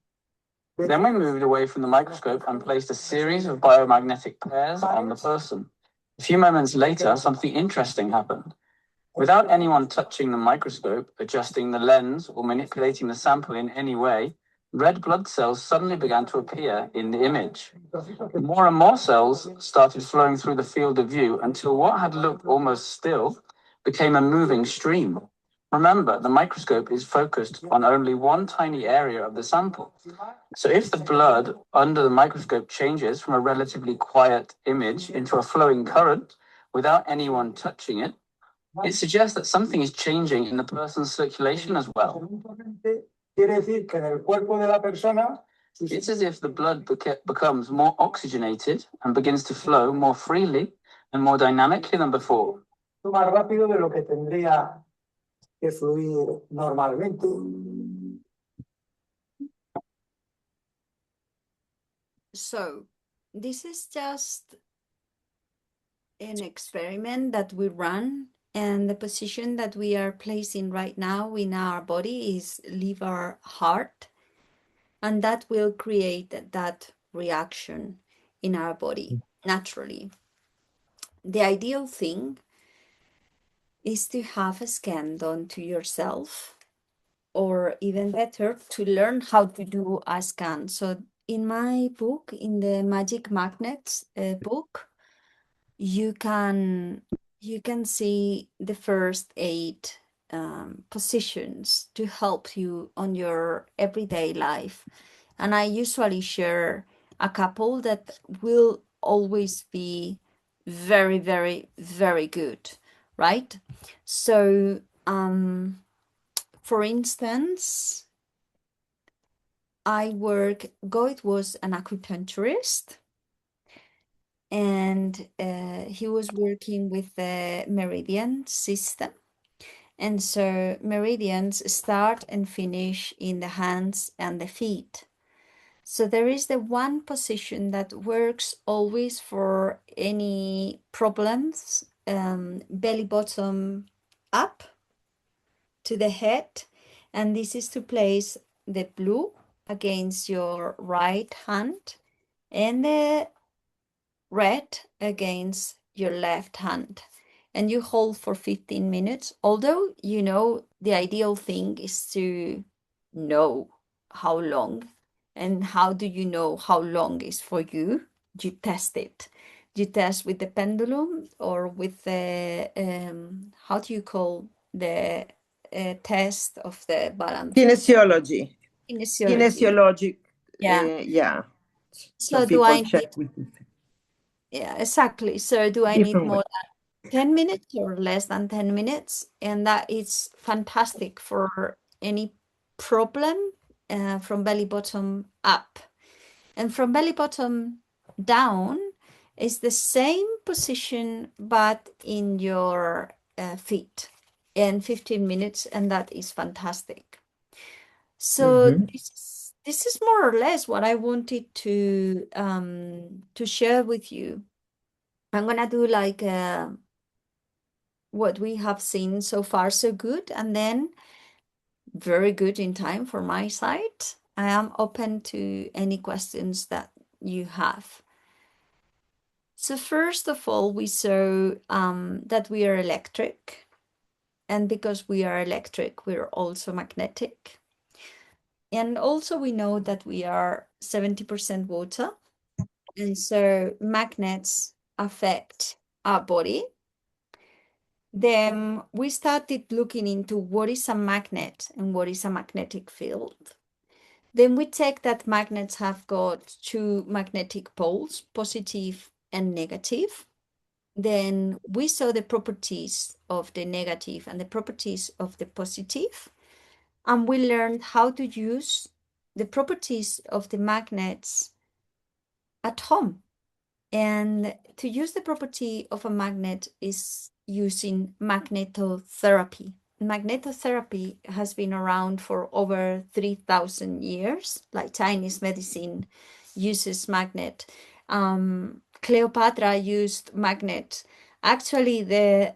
Then we moved away from the microscope and placed a series of biomagnetic pairs on the person. A few moments later, something interesting happened. Without anyone touching the microscope, adjusting the lens, or manipulating the sample in any way, red blood cells suddenly began to appear in the image. More and more cells started flowing through the field of view until what had looked almost still became a moving stream. Remember, the microscope is focused on only one tiny area of the sample. So if the blood under the microscope changes from a relatively quiet image into a flowing current without anyone touching it, it suggests that something is changing in the person's circulation as well. It's as if the blood becomes more oxygenated and begins to flow more freely and more dynamically than before. So this is just an experiment that we run, and the position that we are placing right now in our body is liver heart, and that will create that reaction in our body naturally. The ideal thing is to have a scan done to yourself, or even better, to learn how to do a scan. So in my book, in the Magic Magnets book, you can see the first 8 positions to help you on your everyday life. And I usually share a couple that will always be very, very, very good, right? So, for instance, Goethe was an acupuncturist, and he was working with the meridian system. And so meridians start and finish in the hands and the feet. So there is the one position that works always for any problems, belly bottom up to the head. And this is to place the blue against your right hand and the red against your left hand, and you hold for 15 minutes. Although, the ideal thing is to know how long. And how do you know how long is for you? You test it. You test with the pendulum or with the, how do you call the test of the balance? Kinesiology. Kinesiology. Yeah. Yeah. So Some do I people check need, with yeah, exactly. So do I need different more ways. than 10 minutes or less than 10 minutes? And that is fantastic for any problem from belly bottom up. And from belly bottom down is the same position, but in your feet, in 15 minutes, and that is fantastic. So this is more or less what I wanted to share with you. I'm gonna do like what we have seen so far, so good, and then very good in time for my side. I am open to any questions that you have. So first of all, we saw that we are electric, and because we are electric, we're also magnetic. And also we know that we are 70% water, and so magnets affect our body. Then we started looking into what is a magnet and what is a magnetic field. Then we take that magnets have got 2 magnetic poles, positive and negative. Then we saw the properties of the negative and the properties of the positive. And we learned how to use the properties of the magnets at home. And to use the property of a magnet is using magnetotherapy. Magnetotherapy has been around for over 3,000 years, like Chinese medicine uses magnet. Cleopatra used magnet. Actually, the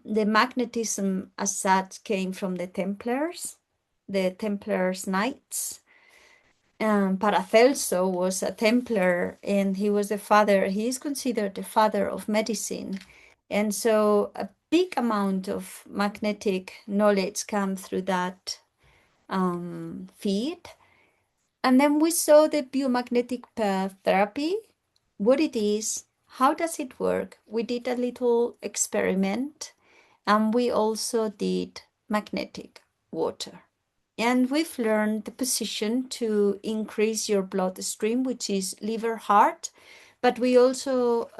magnetism as such came from the Templars Knights. Paracelso was a Templar, and he is considered the father of medicine. And so a big amount of magnetic knowledge came through that feed. And then we saw the biomagnetic pair therapy, what it is, how does it work. We did a little experiment, and we also did magnetic water. And we've learned the position to increase your bloodstream, which is liver heart. But we also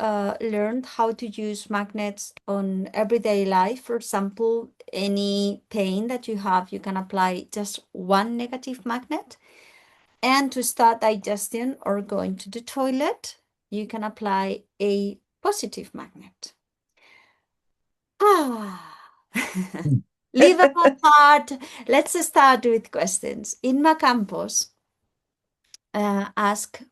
learned how to use magnets on everyday life. For example, any pain that you have, you can apply just one negative magnet. And to start digestion or going to the toilet, you can apply a positive magnet. Leave apart. Let's start with questions. Inma Campos ask,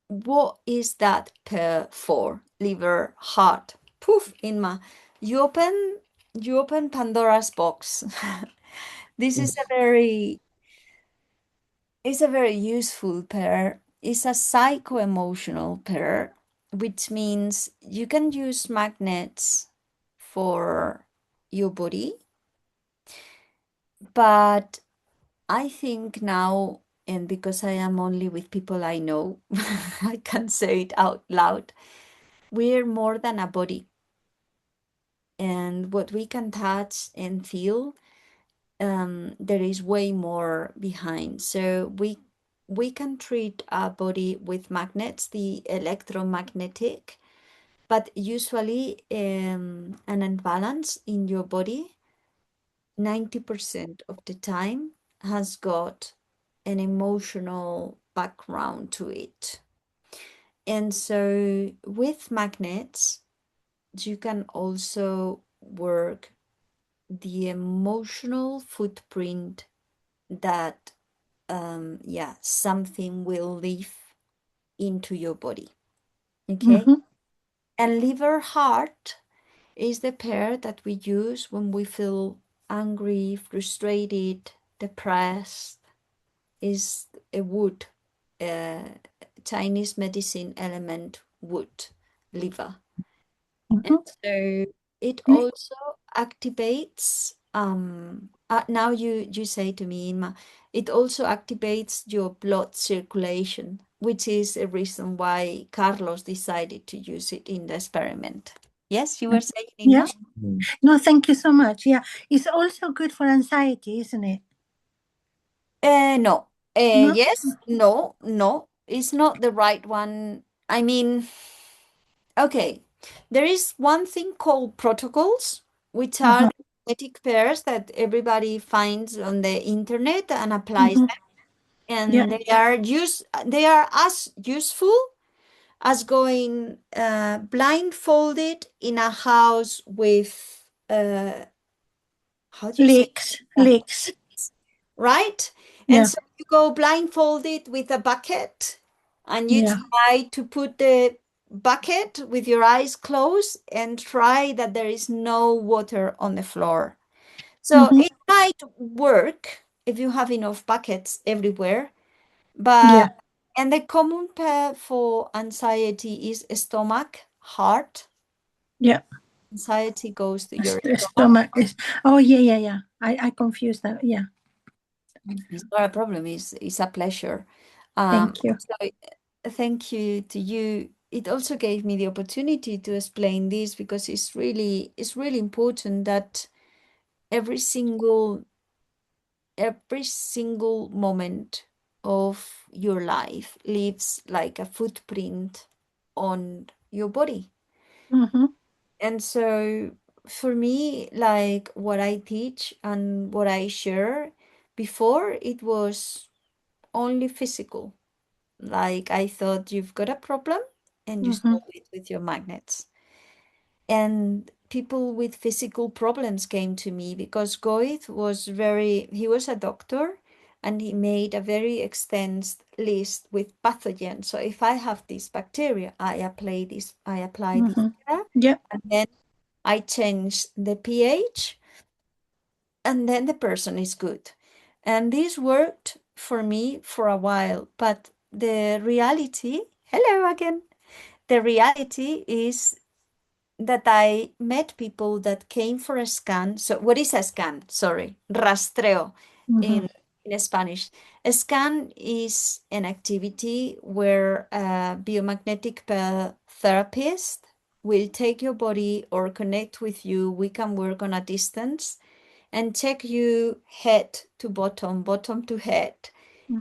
what is that pair for? Liver, heart. Poof, Inma. You open Pandora's box. This is a very useful pair. It's a psycho-emotional pair, which means you can use magnets for your body, but I think now, and because I am only with people I know, I can say it out loud. We're more than a body. And what we can touch and feel, there is way more behind. So we can treat our body with magnets, the electromagnetic, but usually an imbalance in your body 90% of the time has got an emotional background to it. And so with magnets, you can also work the emotional footprint that something will leave into your body. Okay. And liver heart is the pair that we use when we feel angry, frustrated, depressed. Is a wood, Chinese medicine element, wood, liver. And so it also activates, now you say to me, Inma, it also activates your blood circulation, which is a reason why Carlos decided to use it in the experiment. Yes, you were saying, Inma? Yes. No, thank you so much. Yeah, it's also good for anxiety, isn't it? No. No? Yes, no, it's not the right one. I mean, okay, there is one thing called protocols, which are the magnetic pairs that everybody finds on the internet and applies them. And Yeah. they are as useful as going blindfolded in a house with how do you say? Leaks. Right? Yeah. And so you go blindfolded with a bucket and you Yeah. try to put the bucket with your eyes closed and try that there is no water on the floor. So it might work if you have enough buckets everywhere, but and the common pair for anxiety is stomach, heart. Yeah. Anxiety goes to your stomach. Oh, yeah. I confused that. Yeah. It's not a problem. It's a pleasure. Thank you. So thank you to you. It also gave me the opportunity to explain this because it's really important that every single moment of your life leaves like a footprint on your body. And so for me, like what I teach and what I share before, it was only physical, Like I thought you've got a problem and you solve it with your magnets. And people with physical problems came to me because Goethe he was a doctor and he made a very extensive list with pathogens. So if I have this bacteria, I apply this here, Yeah. and then I change the pH, and then the person is good. And this worked for me for a while, but the reality, hello again, the reality is that I met people that came for a scan. So what is a scan? Sorry, rastreo in Spanish. A scan is an activity where a biomagnetic therapist will take your body or connect with you. We can work on a distance and check you head to bottom, bottom to head,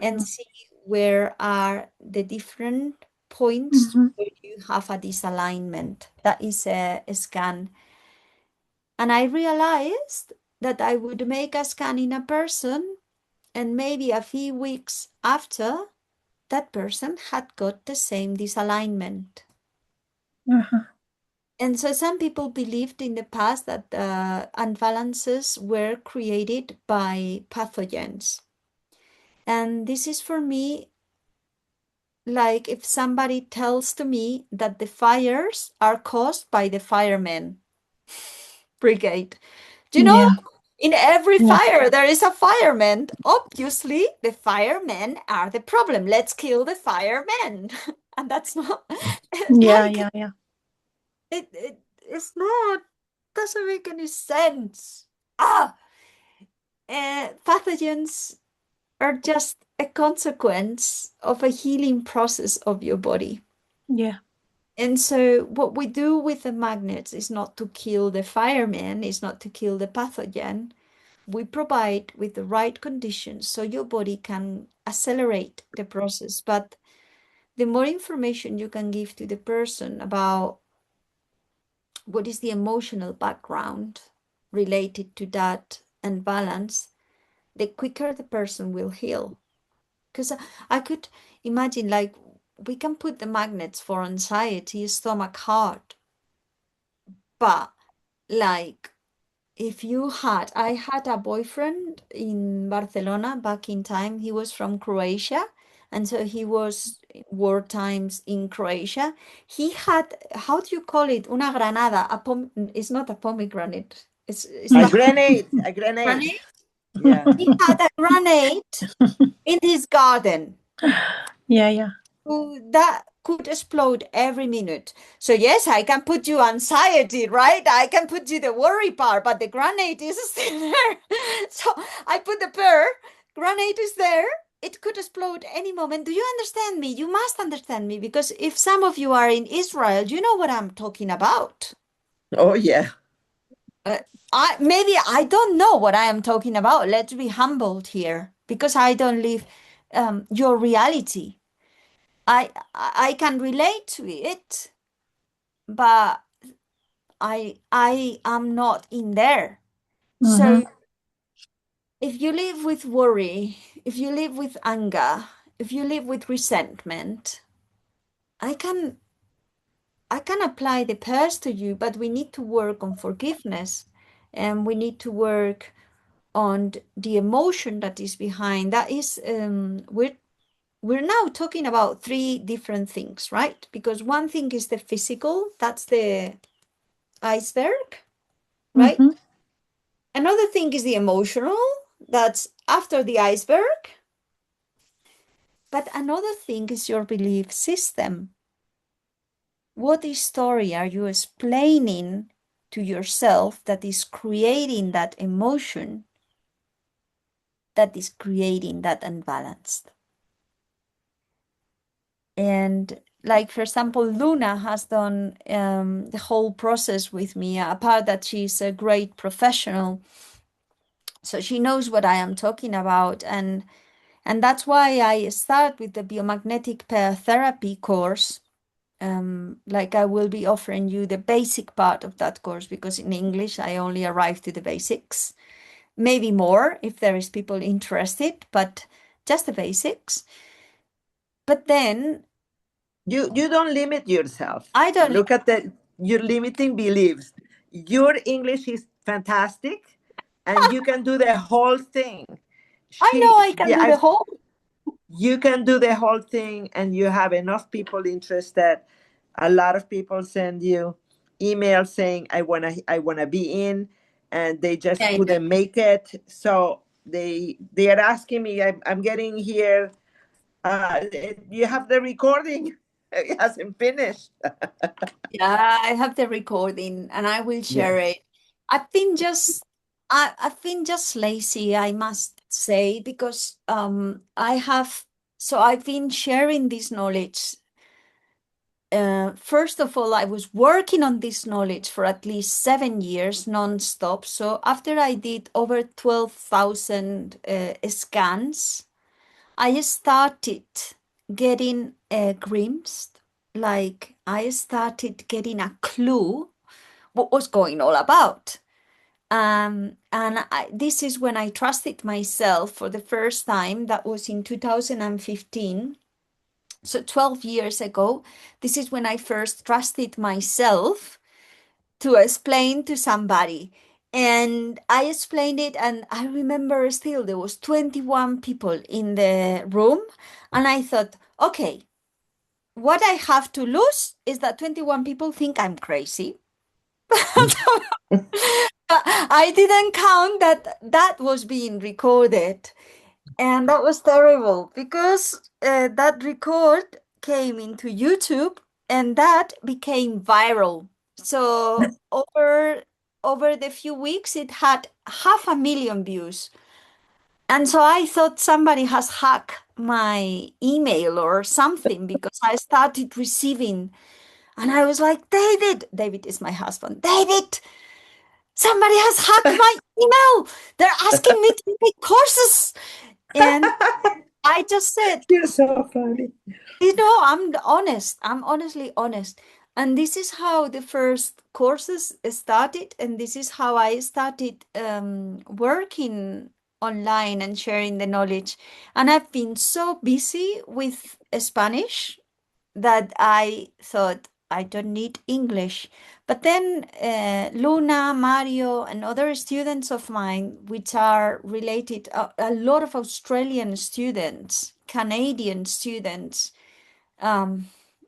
and see where are the different points where you have a disalignment. That is a scan. And I realized that I would make a scan in a person, and maybe a few weeks after, that person had got the same disalignment. And so some people believed in the past that unbalances were created by pathogens. And this is for me like if somebody tells to me that the fires are caused by the firemen brigade. Do you know, in every fire there is a fireman. Obviously, the firemen are the problem. Let's kill the firemen. And that's not it's not, doesn't make any sense. Pathogens are just a consequence of a healing process of your body. Yeah. And so what we do with the magnets is not to kill the fireman, is not to kill the pathogen. We provide with the right conditions so your body can accelerate the process. But the more information you can give to the person about what is the emotional background related to that and balance, the quicker the person will heal. Because I could imagine, like, we can put the magnets for anxiety, stomach, heart. But, like, I had a boyfriend in Barcelona back in time. He was from Croatia. And so he was war times in Croatia. He had, how do you call it? Una granada. It's not a pomegranate. It's A like grenade. grenade. Yeah. He had a grenade in his garden. Yeah. That could explode every minute. So yes, I can put you anxiety, right? I can put you the worry part, but the grenade is still there. So I put the grenade is there. It could explode any moment. Do you understand me? You must understand me, because if some of you are in Israel, you know what I'm talking about. Oh, yeah. I don't know what I am talking about. Let's be humbled here, because I don't live your reality. I can relate to it, but I am not in there. So if you live with worry, if you live with anger, if you live with resentment, I can apply the pairs to you, but we need to work on forgiveness, and we need to work on the emotion that is behind. That is, we're now talking about three different things, right? Because one thing is the physical, that's the iceberg, right? Another thing is the emotional, that's after the iceberg. But another thing is your belief system. What story are you explaining to yourself that is creating that emotion, that is creating that unbalanced? And like, for example, Luna has done the whole process with me, apart that she's a great professional. So she knows what I am talking about. And that's why I start with the biomagnetic pair therapy course. Like, I will be offering you the basic part of that course, because in English, I only arrived to the basics. Maybe more if there is people interested, but just the basics. but then you don't limit yourself. I don't. Look at your limiting beliefs. Your English is fantastic, and you can do the whole thing. I know I can do the whole. You can do the whole thing, and you have enough people interested. A lot of people send you emails saying, I wanna be in, and they just couldn't make it. So they are asking me, I'm getting here. You have the recording. It hasn't finished. Yeah, I have the recording and I will share it. I've been just lazy, I must say, because I've been sharing this knowledge. First of all, I was working on this knowledge for at least 7 years non-stop. So after I did over 12,000 scans, I started getting a glimpse, like I started getting a clue what was going all about. This is when I trusted myself for the first time. That was in 2015. So 12 years ago, this is when I first trusted myself to explain to somebody. And I explained it, and I remember still there was 21 people in the room, and I thought, okay, what I have to lose is that 21 people think I'm crazy. I didn't count that was being recorded. And that was terrible because that record came into YouTube and that became viral. So over the few weeks, it had 500,000 views. And so I thought somebody has hacked my email or something because I started receiving, and I was like, David is my husband. David, somebody has hacked my email. They're asking me to take courses. And I just said, You're so funny. I'm honest. I'm honestly honest. And this is how the first courses started. And this is how I started working online and sharing the knowledge. And I've been so busy with Spanish that I thought I don't need English. But then Luna, Mario, and other students of mine, which are related, a lot of Australian students, Canadian students,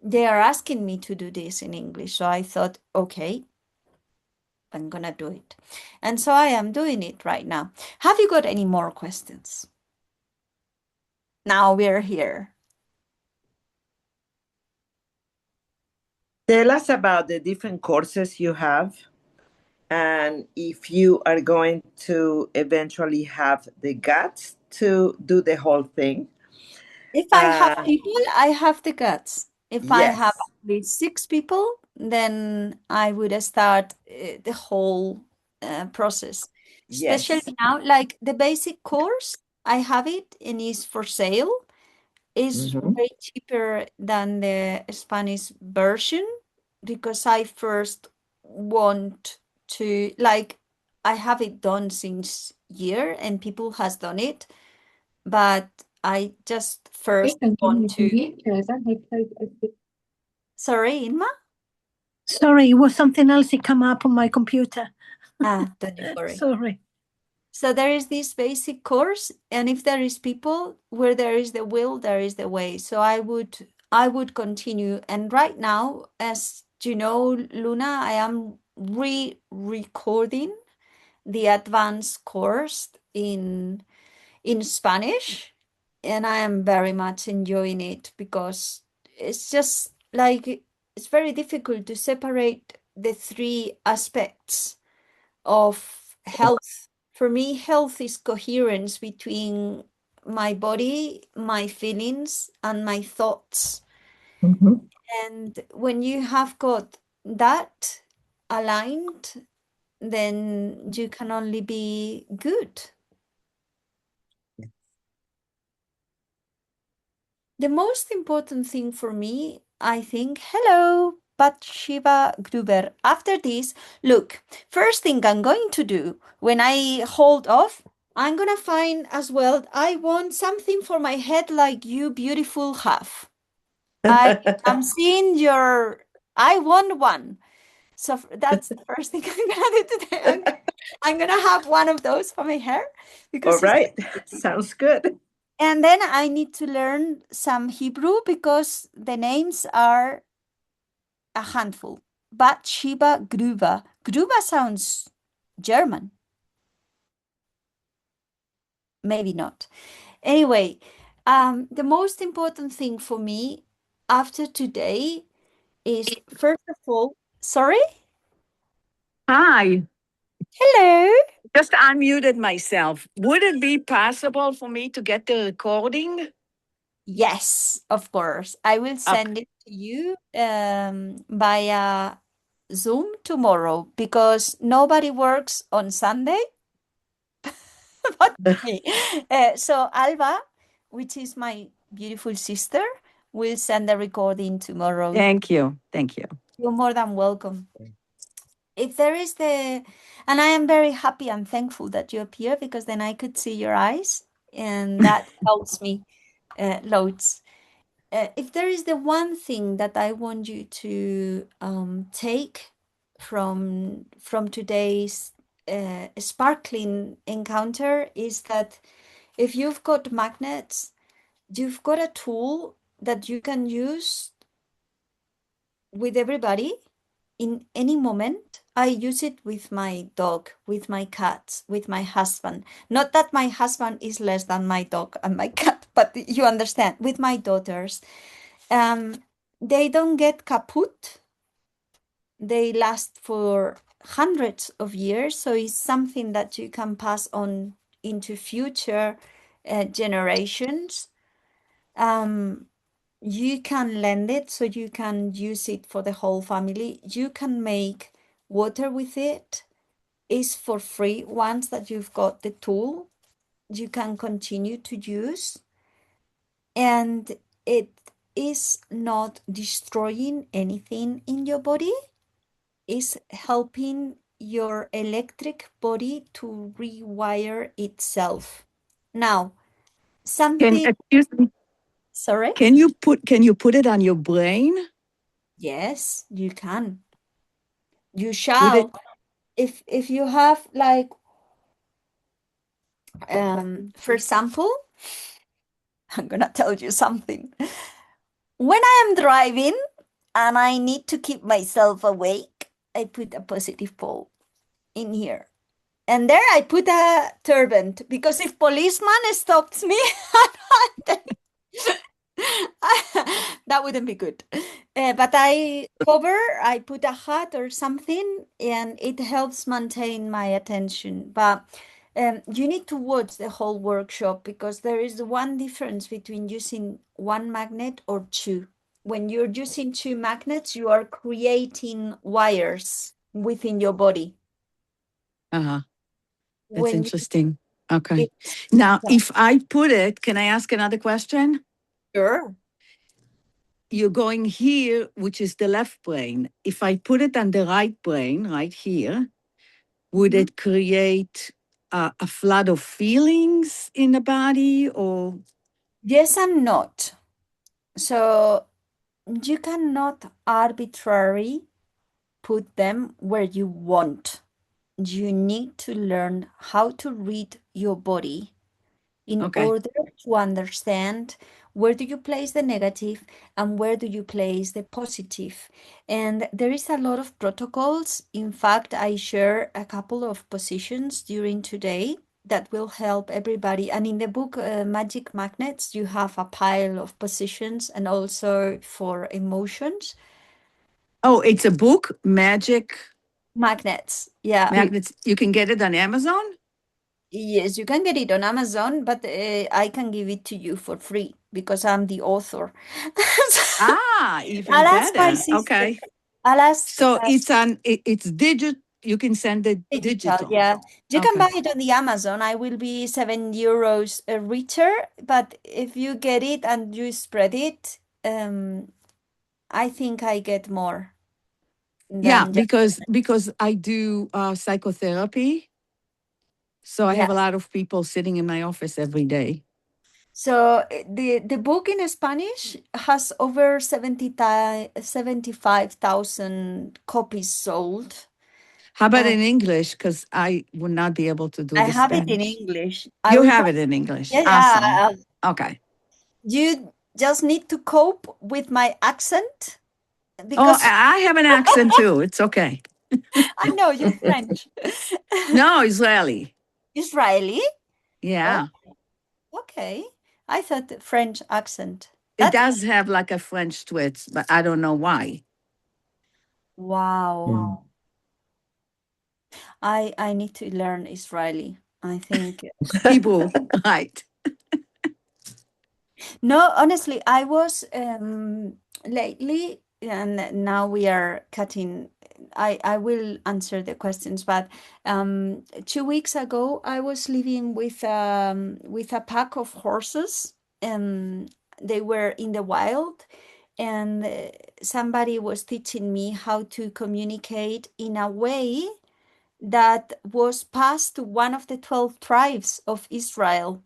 they are asking me to do this in English. So I thought, okay, I'm gonna do it. And so I am doing it right now. Have you got any more questions? Now we're here. Tell us about the different courses you have, and if you are going to eventually have the guts to do the whole thing. If I have people, I have the guts. If I have Yes. at least 6 people, then I would start the whole process. Especially Yes. now, like the basic course, I have it and is for sale. Is way cheaper than the Spanish version because I first want to, like, I have it done since year and people has done it, but I just first want to. Sorry, Inma? Sorry, it was something else. It came up on my computer. Don't you worry. Sorry. So there is this basic course, and if there is people, where there is the will, there is the way. So I would continue. And right now, as you know, Luna, I am re-recording the advanced course in Spanish, and I am very much enjoying it because it's just like it's very difficult to separate the three aspects of health. For me, health is coherence between my body, my feelings, and my thoughts. And when you have got that aligned, then you can only be good. The most important thing for me, I think, hello, Bathsheba Gruber. After this, look, first thing I'm going to do when I hold off, I'm going to find as well, I want something for my head like you beautiful have. I'm seeing I want one. So that's the first thing I'm gonna do today. I'm gonna have one of those for my hair because All right, sounds good. and then I need to learn some Hebrew because the names are a handful. Bat Sheba Gruba. Gruba sounds German. Maybe not. Anyway, the most important thing for me after today is first of all, sorry? Hi, Hello. just unmuted myself. Would it be possible for me to get the recording? Yes, of course. I will send it to you via Zoom tomorrow because nobody works on Sunday but me. So Alba, which is my beautiful sister, will send the recording tomorrow. Thank you. Thank you. You're more than welcome. If there is and I am very happy and thankful that you appear because then I could see your eyes and that helps me loads. If there is the one thing that I want you to take from today's sparkling encounter is that if you've got magnets, you've got a tool that you can use with everybody in any moment. I use it with my dog, with my cats, with my husband. Not that my husband is less than my dog and my cat, but you understand, with my daughters. They don't get kaput. They last for hundreds of years. So it's something that you can pass on into future generations. You can lend it so you can use it for the whole family. You can make water with it. It's for free. Once that you've got the tool, you can continue to use. And it is not destroying anything in your body. It's helping your electric body to rewire itself. Now, something. Excuse me. Sorry? Can you put it on your brain? Yes, you can. You Would it? shall. If you have like for example, I'm gonna tell you something. When I am driving and I need to keep myself awake, I put a positive pole in here. And there I put a turban because if policeman stops me, that wouldn't be good. But I put a hat or something, and it helps maintain my attention. But you need to watch the whole workshop because there is one difference between using one magnet or two. When you're using two magnets, you are creating wires within your body. Uh-huh. That's When interesting. Okay. it's Now, if I put it, can I ask another question? sure. You're going here, which is the left brain. If I put it on the right brain, right here, would it create a flood of feelings in the body or? Yes and not. So you cannot arbitrarily put them where you want. You need to learn how to read your body in Okay. order to understand where do you place the negative and where do you place the positive. And there is a lot of protocols. In fact, I share a couple of positions during today that will help everybody. And in the book Magic Magnets, you have a pile of positions and also for emotions. Oh, it's a book, Magic Magnets, yeah. Magnets. You can get it on Amazon? Yes, you can get it on Amazon, but I can give it to you for free because I'm the author. Even I'll ask my better. sister. Okay. I'll ask. So it's digital. You can send it digital. Yeah. You can Okay. buy it on the Amazon. I will be €7 richer, but if you get it and you spread it, I think I get more Yeah, than because I do psychotherapy. So I have a lot of people sitting in my office every day. So the book in Spanish has over 75,000 copies sold. How about in English? Because I would not be able to do I the have it in Spanish. English. You have it in English. Yeah, Awesome. yeah. Okay. You just need to cope with my accent Oh, because I have an accent too. It's okay. I know you're French. No, Israeli. Israeli? Yeah. Okay. I thought the French accent. It That's does have like a French twist, but I don't know why. wow. I need to learn Israeli. I think Hebrew, right. no, honestly, I was lately, and now we are cutting. I will answer the questions, but 2 weeks ago I was living with a pack of horses, and they were in the wild, and somebody was teaching me how to communicate in a way that was passed to one of the 12 tribes of Israel.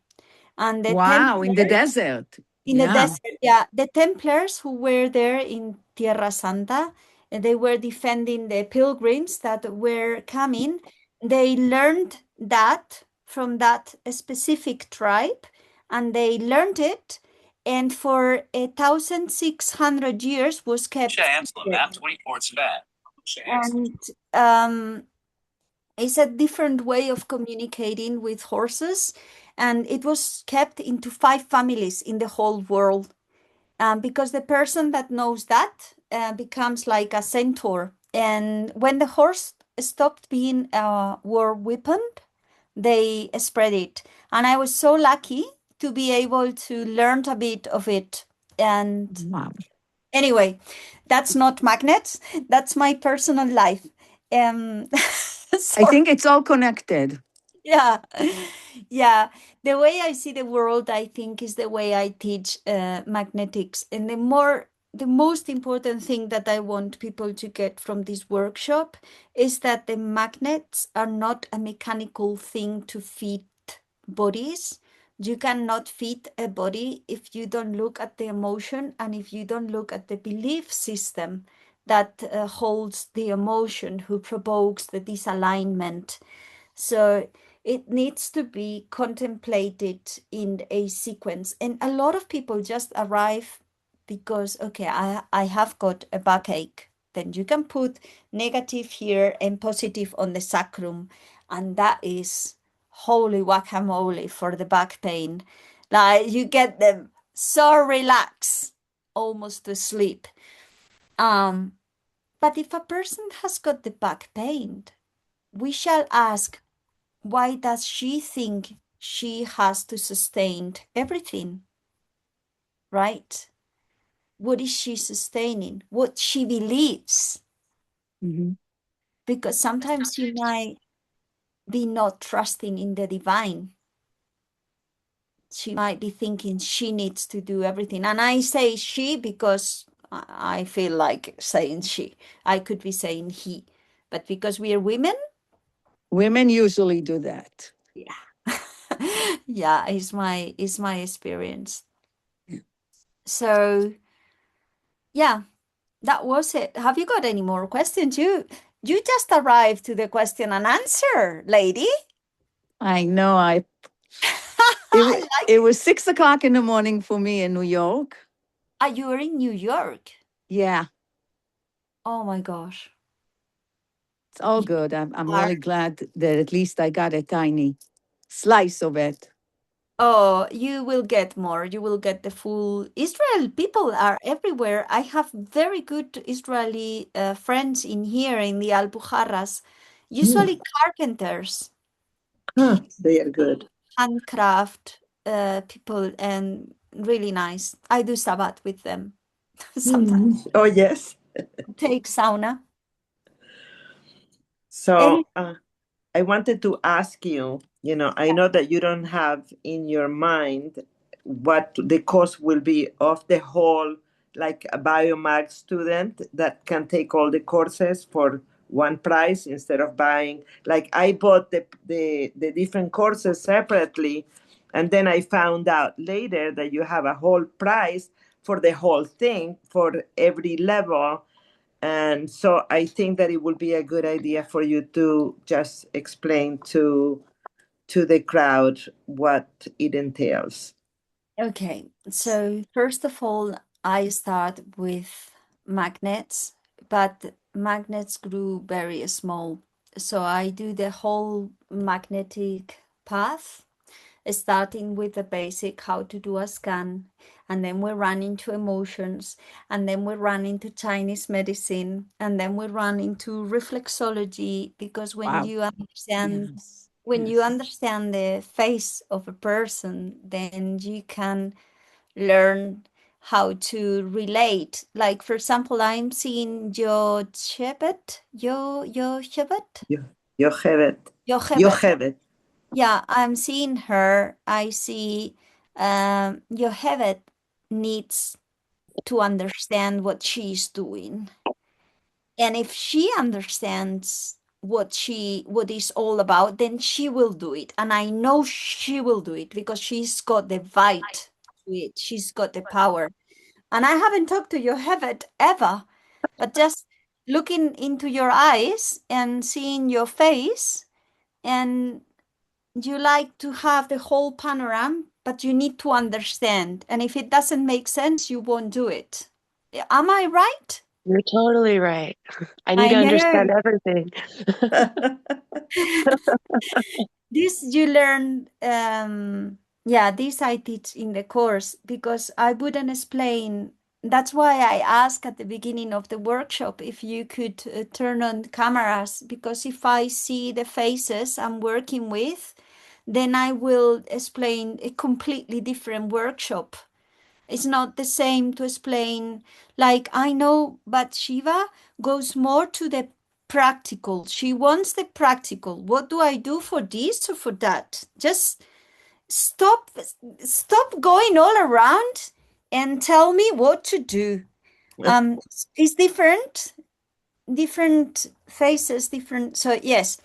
And the Wow, in the Templars desert. in the Yeah. desert, yeah, the Templars who were there in Tierra Santa, they were defending the pilgrims that were coming. They learned that from that specific tribe, and they learned it, and for 1,600 years was kept secret. And it's a different way of communicating with horses, and it was kept into 5 families in the whole world, because the person that knows that becomes like a centaur. And when the horse stopped being a war weapon, they spread it. And I was so lucky to be able to learn a bit of it. And Wow. anyway, that's not magnets, that's my personal life. I Sorry. think it's all connected. Yeah, yeah. The way I see the world, I think, is the way I teach magnetics. And the most important thing that I want people to get from this workshop is that the magnets are not a mechanical thing to fit bodies. You cannot fit a body if you don't look at the emotion and if you don't look at the belief system that holds the emotion, who provokes the disalignment. So it needs to be contemplated in a sequence. And a lot of people just arrive because, okay, I have got a backache. Then you can put negative here and positive on the sacrum. And that is holy guacamole for the back pain. Like you get them so relaxed, almost to sleep. But if a person has got the back pain, we shall ask, why does she think she has to sustain everything? Right? What is she sustaining? What she believes? Mm-hmm. Because sometimes she might be not trusting in the divine. She might be thinking she needs to do everything. And I say she because I feel like saying she. I could be saying he. But because we are women, Women usually do that. yeah. Yeah, it's my experience. Yeah. So yeah, that was it. Have you got any more questions? You just arrived to the question and answer, lady. I know. I like It it. was 6 o'clock in the morning for me in New York. Ah, you were in New York. Yeah, Oh my gosh. it's all You good. I'm are. really glad that at least I got a tiny slice of it. Oh, you will get more. You will get the full. Israel people are everywhere. I have very good Israeli friends in here in the Alpujarras, usually carpenters, They are good. handcraft people, and really nice. I do Sabbath with them sometimes. Oh, yes. Take sauna. So And I wanted to ask you, I know that you don't have in your mind what the cost will be of the whole, like a biomag student that can take all the courses for one price instead of buying. Like I bought the different courses separately, And then I found out later that you have a whole price for the whole thing for every level. And so I think that it would be a good idea for you to just explain to the crowd what it entails. Okay, so first of all, I start with magnets, but magnets grew very small. So I do the whole magnetic path, starting with the basic how to do a scan, and then we run into emotions, and then we run into Chinese medicine, and then we run into reflexology, because when Wow. you understand Yes. when you Yes. understand the face of a person, then you can learn how to relate. Like, for example, I'm seeing Yochebet. Yochebet? You have it. You Yochebet. have it. Yeah, I'm seeing her. I see Yochebet needs to understand what she's doing. And if she understands what is all about, then she will do it. And I know she will do it because she's got the fight to it. She's got the power. And I haven't talked to Yochebet ever, but just looking into your eyes and seeing your face, and you like to have the whole panorama, but you need to understand. And if it doesn't make sense, you won't do it. Am I right? You're totally right. I need I to know. understand everything. This you learn, yeah, this I teach in the course because I wouldn't explain. That's why I asked at the beginning of the workshop if you could turn on cameras, because if I see the faces I'm working with, then I will explain a completely different workshop. It's not the same to explain, like, I know, but Shiva goes more to the practical. She wants the practical. What do I do for this or for that? Just stop going all around and tell me what to do. It's different faces, different. So yes,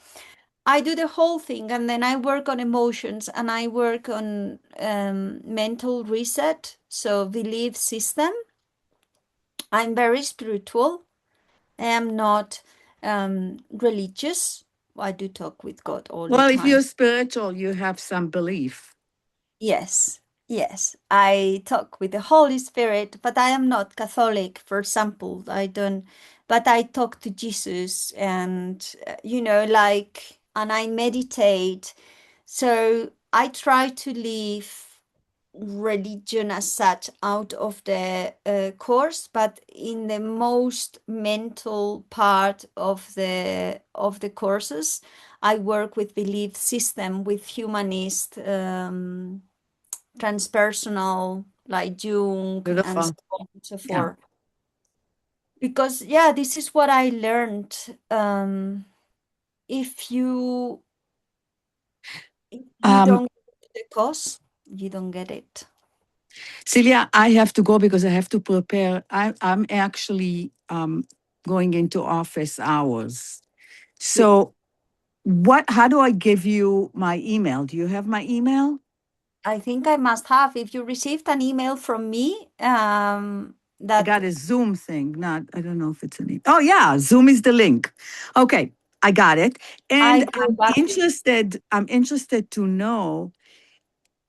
I do the whole thing, and then I work on emotions, and I work on mental reset, so belief system. I'm very spiritual. I am not religious. I do talk with God all the Well, if time. you're spiritual, you have some belief. Yes, yes. I talk with the Holy Spirit, but I am not Catholic, for example. I don't, but I talk to Jesus, and, like, and I meditate. So I try to leave religion as such out of the course, but in the most mental part of the courses, I work with belief system, with humanist, transpersonal, like Jung and so Beautiful. on and so Yeah. forth. Because yeah, this is what I learned. If you don't get the course, you don't get it. Celia, I have to go because I have to prepare. I'm actually going into office hours. So how do I give you my email? Do you have my email? I think I must have. If you received an email from me, I that got a Zoom thing. I don't know if it's an email. Oh yeah, Zoom is the link. Okay, I got it. And I go back. I'm interested to know,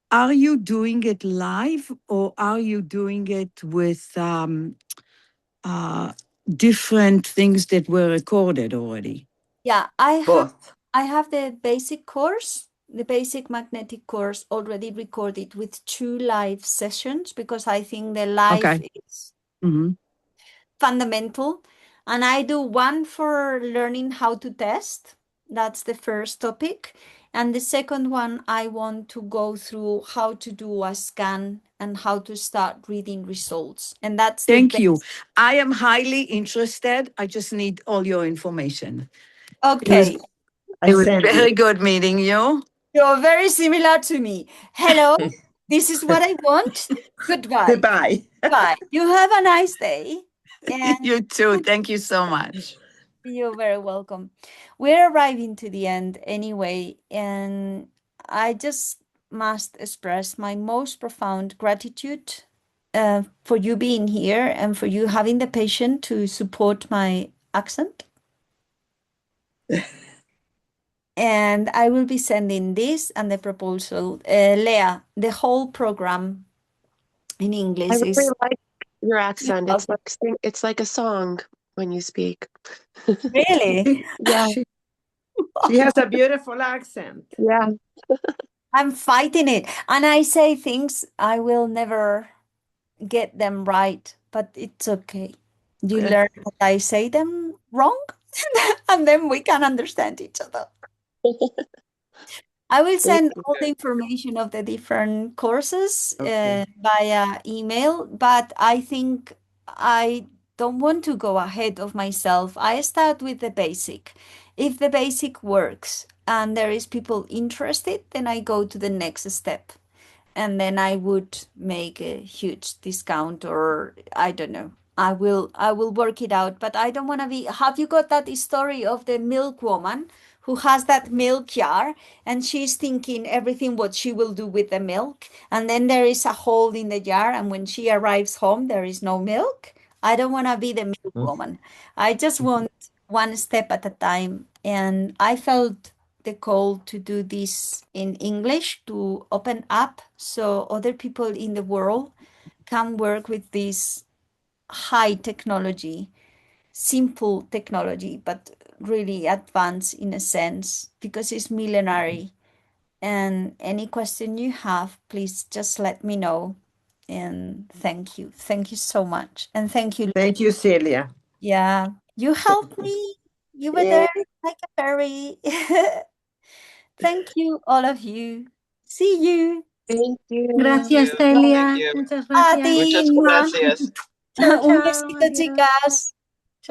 are you doing it live or are you doing it with different things that were recorded already? Yeah, Both. I have the basic course, the basic magnetic course already recorded with 2 live sessions, because I think the live Okay. is Mhm. fundamental. And I do one for learning how to test. That's the first topic. And the second one, I want to go through how to do a scan and how to start reading results. And that's the Thank you. best. I am highly interested. I just need all your information. Okay. I It was send very you. good meeting you. You're very similar to me. Hello, this is what I want. Goodbye. Goodbye. Bye. You have a nice day. And You too. Thank you so much. you're very welcome. We're arriving to the end anyway, and I just must express my most profound gratitude for you being here and for you having the patience to support my accent. And I will be sending this and the proposal. Lea, the whole program in English I is really like your accent. It's like a song when you speak. really. Yeah, She has a beautiful accent. yeah. I'm fighting it, and I say things I will never get them right, but it's okay. You learn that I say them wrong, and then we can understand each other. I will Thank send you. all the information of the different courses Okay. via email, but I think I don't want to go ahead of myself. I start with the basic. If the basic works and there is people interested, then I go to the next step. And then I would make a huge discount, or I don't know. I will work it out, but I don't want to be. Have you got that story of the milk woman who has that milk jar and she's thinking everything what she will do with the milk, and then there is a hole in the jar, and when she arrives home there is no milk? I don't want to be the milk woman. I just want one step at a time, and I felt the call to do this in English to open up so other people in the world can work with this high technology, simple technology, but really advanced in a sense because it's millenary. And any question you have, please just let me know. And thank you. Thank you so much. And thank you. Thank you, Celia. Yeah, you helped me. You were Yeah. there like a fairy. Thank you, all of you. See you. Thank you. Gracias, Thank Celia. you. Muchas A gracias. ti. Muchas gracias. Chao, Un chao. besito, Adiós. chicas.